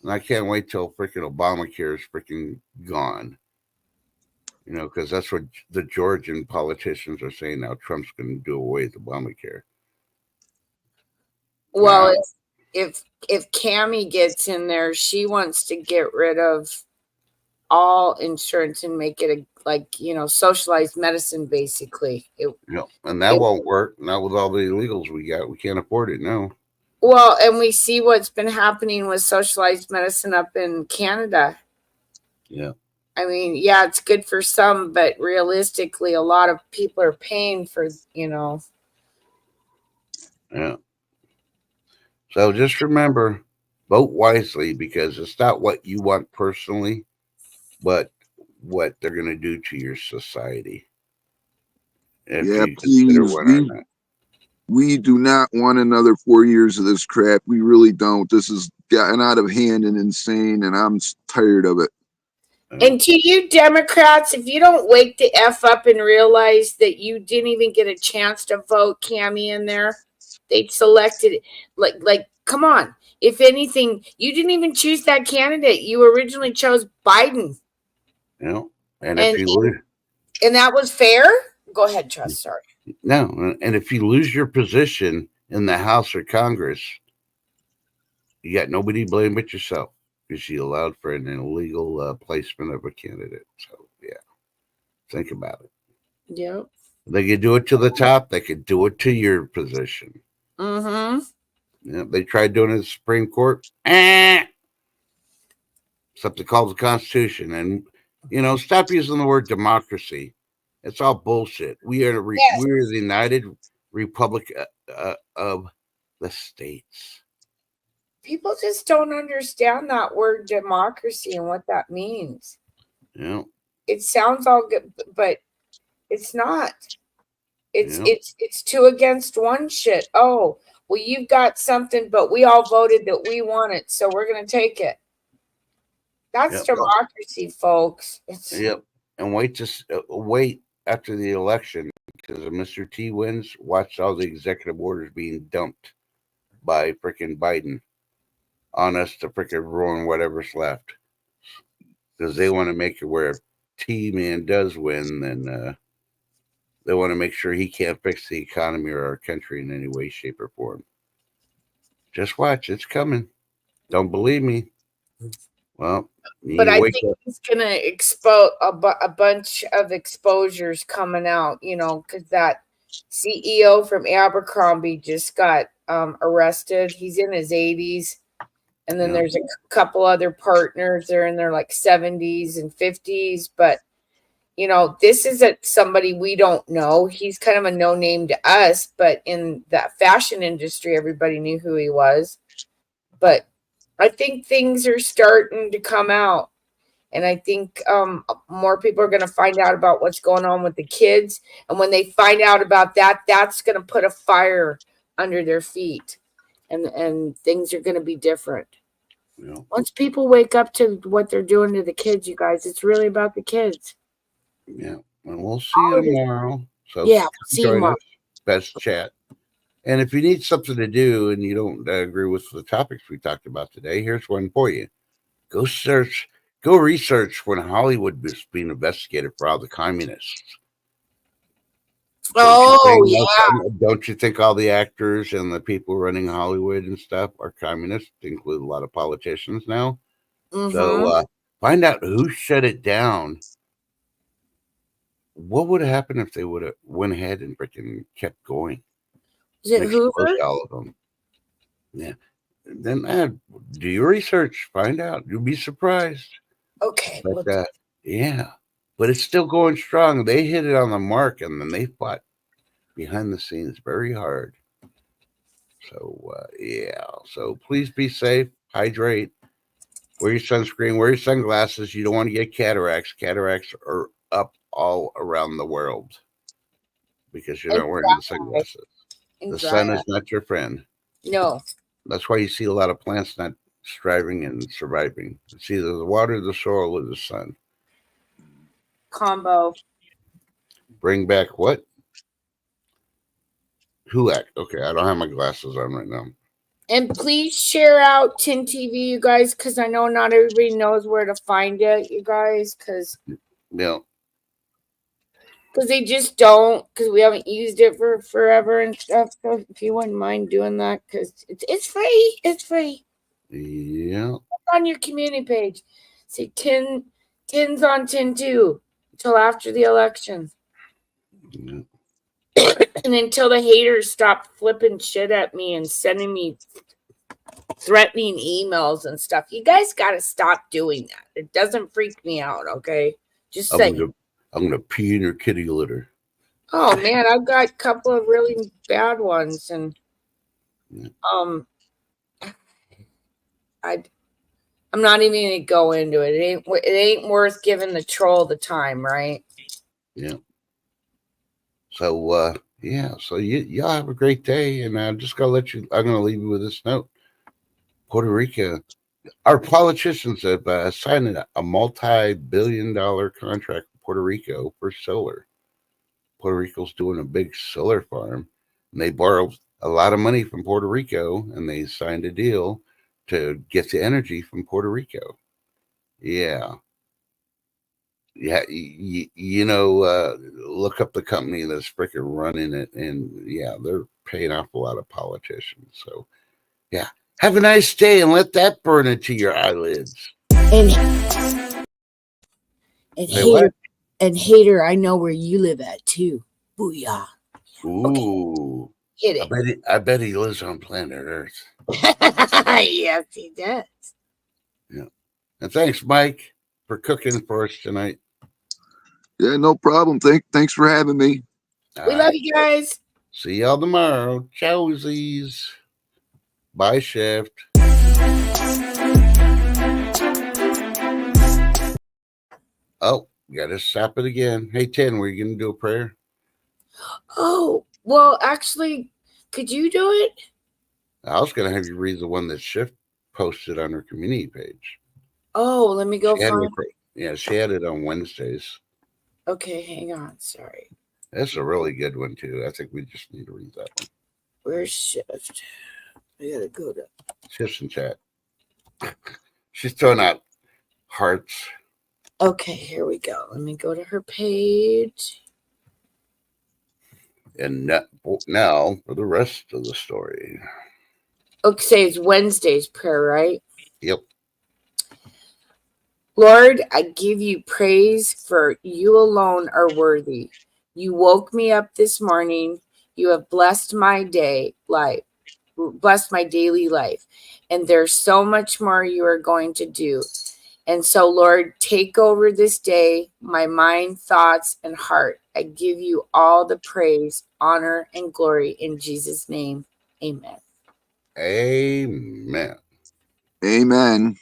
S1: And I can't wait till freaking Obamacare is freaking gone. You know, because that's what the Georgian politicians are saying now. Trump's going to do away with Obamacare.
S5: Well, if Cammie gets in there, she wants to get rid of all insurance and make it socialized medicine, basically.
S1: And that won't work. Not with all the illegals we got. We can't afford it now.
S5: Well, and we see what's been happening with socialized medicine up in Canada.
S1: Yeah.
S5: I mean, yeah, it's good for some, but realistically, a lot of people are paying for,
S1: Yeah. So just remember, vote wisely, because it's not what you want personally, but what they're going to do to your society. If you consider what I meant.
S4: We do not want another 4 years of this crap. We really don't. This has gotten out of hand and insane, and I'm tired of it.
S5: And to you Democrats, if you don't wake the F up and realize that you didn't even get a chance to vote Cammie in there, they selected it. Like, come on. If anything, you didn't even choose that candidate. You originally chose Biden.
S1: Yeah. And if you lose,
S5: and that was fair. Go ahead, Trust. Sorry.
S1: No, and if you lose your position in the House or Congress, you got nobody to blame but yourself. because she allowed for an illegal placement of a candidate. So yeah, think about it.
S5: Yep.
S1: They could do it to the top. They could do it to your position.
S5: Mm-hmm.
S1: Yeah, they tried doing it in the Supreme Court. Something called the Constitution, and stop using the word democracy. It's all bullshit. We are
S5: Yes.
S1: we are the United Republic of the states.
S5: People just don't understand that word democracy and what that means.
S1: Yeah,
S5: It sounds all good, but it's not. It's
S1: yeah,
S5: it's two against one shit. Oh, well, you've got something, but we all voted that we want it, so we're gonna take it. That's
S1: yep,
S5: democracy, folks. It's
S1: yep. And wait after the election because if Mr. T wins, watch all the executive orders being dumped by freaking Biden on us to freaking ruin whatever's left because they want to make it where if T man does win, then they want to make sure he can't fix the economy or our country in any way, shape, or form. Just watch, it's coming. Don't believe me? Well,
S5: but
S1: you
S5: I
S1: wake
S5: think
S1: up.
S5: he's gonna expose a bunch of exposures coming out, because that CEO from Abercrombie just got arrested. He's in his 80s, and then
S1: Yeah.
S5: there's a couple other partners. They're in their like 70s and 50s, but this isn't somebody we don't know. He's kind of a no name to us, but in the fashion industry, everybody knew who he was. But I think things are starting to come out. And I think more people are going to find out about what's going on with the kids. And when they find out about that, that's going to put a fire under their feet. And things are going to be different.
S1: Yeah.
S5: Once people wake up to what they're doing to the kids, you guys, it's really about the kids.
S1: Yeah. And we'll see you tomorrow. So
S5: Yeah, see you
S1: join
S5: tomorrow.
S1: us. Best chat. And if you need something to do and you don't agree with the topics we talked about today, here's one for you. Go research when Hollywood was being investigated for all the communists.
S5: Oh, yeah.
S1: Don't you think all the actors and the people running Hollywood and stuff are communists? Include a lot of politicians now.
S5: Mm-hmm.
S1: So find out who shut it down. What would have happened if they would have went ahead and freaking kept going?
S5: Is it Hoover?
S1: All of them. Yeah. Then do your research. Find out. You'll be surprised.
S5: Okay.
S1: But yeah. But it's still going strong. They hit it on the mark, and then they fought behind the scenes very hard. So yeah. So please be safe. Hydrate. Wear your sunscreen. Wear your sunglasses. You don't want to get cataracts. Cataracts are up all around the world because you're not wearing the sunglasses. The sun is not your friend.
S5: No.
S1: That's why you see a lot of plants not striving and surviving. It's either the water, the soil, or the sun.
S5: Combo.
S1: Bring back what? Huac. Okay, I don't have my glasses on right now.
S5: And please share out Tin TV, you guys, because I know not everybody knows where to find it, you guys, because they just don't, because we haven't used it for forever and stuff. So if you wouldn't mind doing that, because it's free. It's free.
S1: Yeah.
S5: On your community page. Say Tins on Tin 2 until after the election.
S1: Yeah.
S5: And until the haters stop flipping shit at me and sending me threatening emails and stuff. You guys got to stop doing that. It doesn't freak me out, okay? Just say,
S1: I'm gonna pee in your kitty litter.
S5: Oh man, I've got a couple of really bad ones, and I'm not even gonna go into it. It ain't worth giving the troll the time, right?
S1: Yeah. So yeah. So y'all have a great day, and I'm just gonna I'm gonna leave you with this note. Puerto Rico, our politicians have signed a multi-billion-dollar contract with Puerto Rico for solar. Puerto Rico's doing a big solar farm, and they borrowed a lot of money from Puerto Rico, and they signed a deal to get the energy from Puerto Rico. Yeah. Yeah, look up the company that's freaking running it, and yeah, they're paying off a lot of politicians. So, yeah, Have a nice day and let that burn into your eyelids.
S5: And
S1: Say what?
S5: hater, I know where you live at too. Booyah.
S1: Ooh.
S5: Hit it.
S1: I bet he lives on planet Earth.
S5: Yes, he does.
S1: Yeah. And thanks, Mike, for cooking for us tonight.
S4: Yeah, no problem. Thanks for having me.
S5: We love you guys.
S1: See y'all tomorrow. Chowsies. Bye, Shift. Oh, gotta stop it again. Hey, 10, were you gonna do a prayer?
S5: Oh, well, actually, could you do it?
S1: I was gonna have you read the one that Shift posted on her community page.
S5: Oh, let me go find
S1: it. Yeah, she had it on Wednesdays.
S5: Okay, hang on. Sorry.
S1: That's a really good one, too. I think we just need to read that one.
S5: Where's Shift? I gotta go to
S1: Shift's in chat. She's throwing out hearts.
S5: Okay, here we go. Let me go to her page.
S1: And now for the rest of the story.
S5: Okay, it's Wednesday's prayer, right?
S1: Yep.
S5: Lord, I give you praise, for you alone are worthy. You woke me up this morning. You have blessed my daily life. And there's so much more you are going to do. And so, Lord, take over this day, my mind, thoughts, and heart. I give you all the praise, honor, and glory in Jesus' name. Amen.
S1: Amen.
S4: Amen.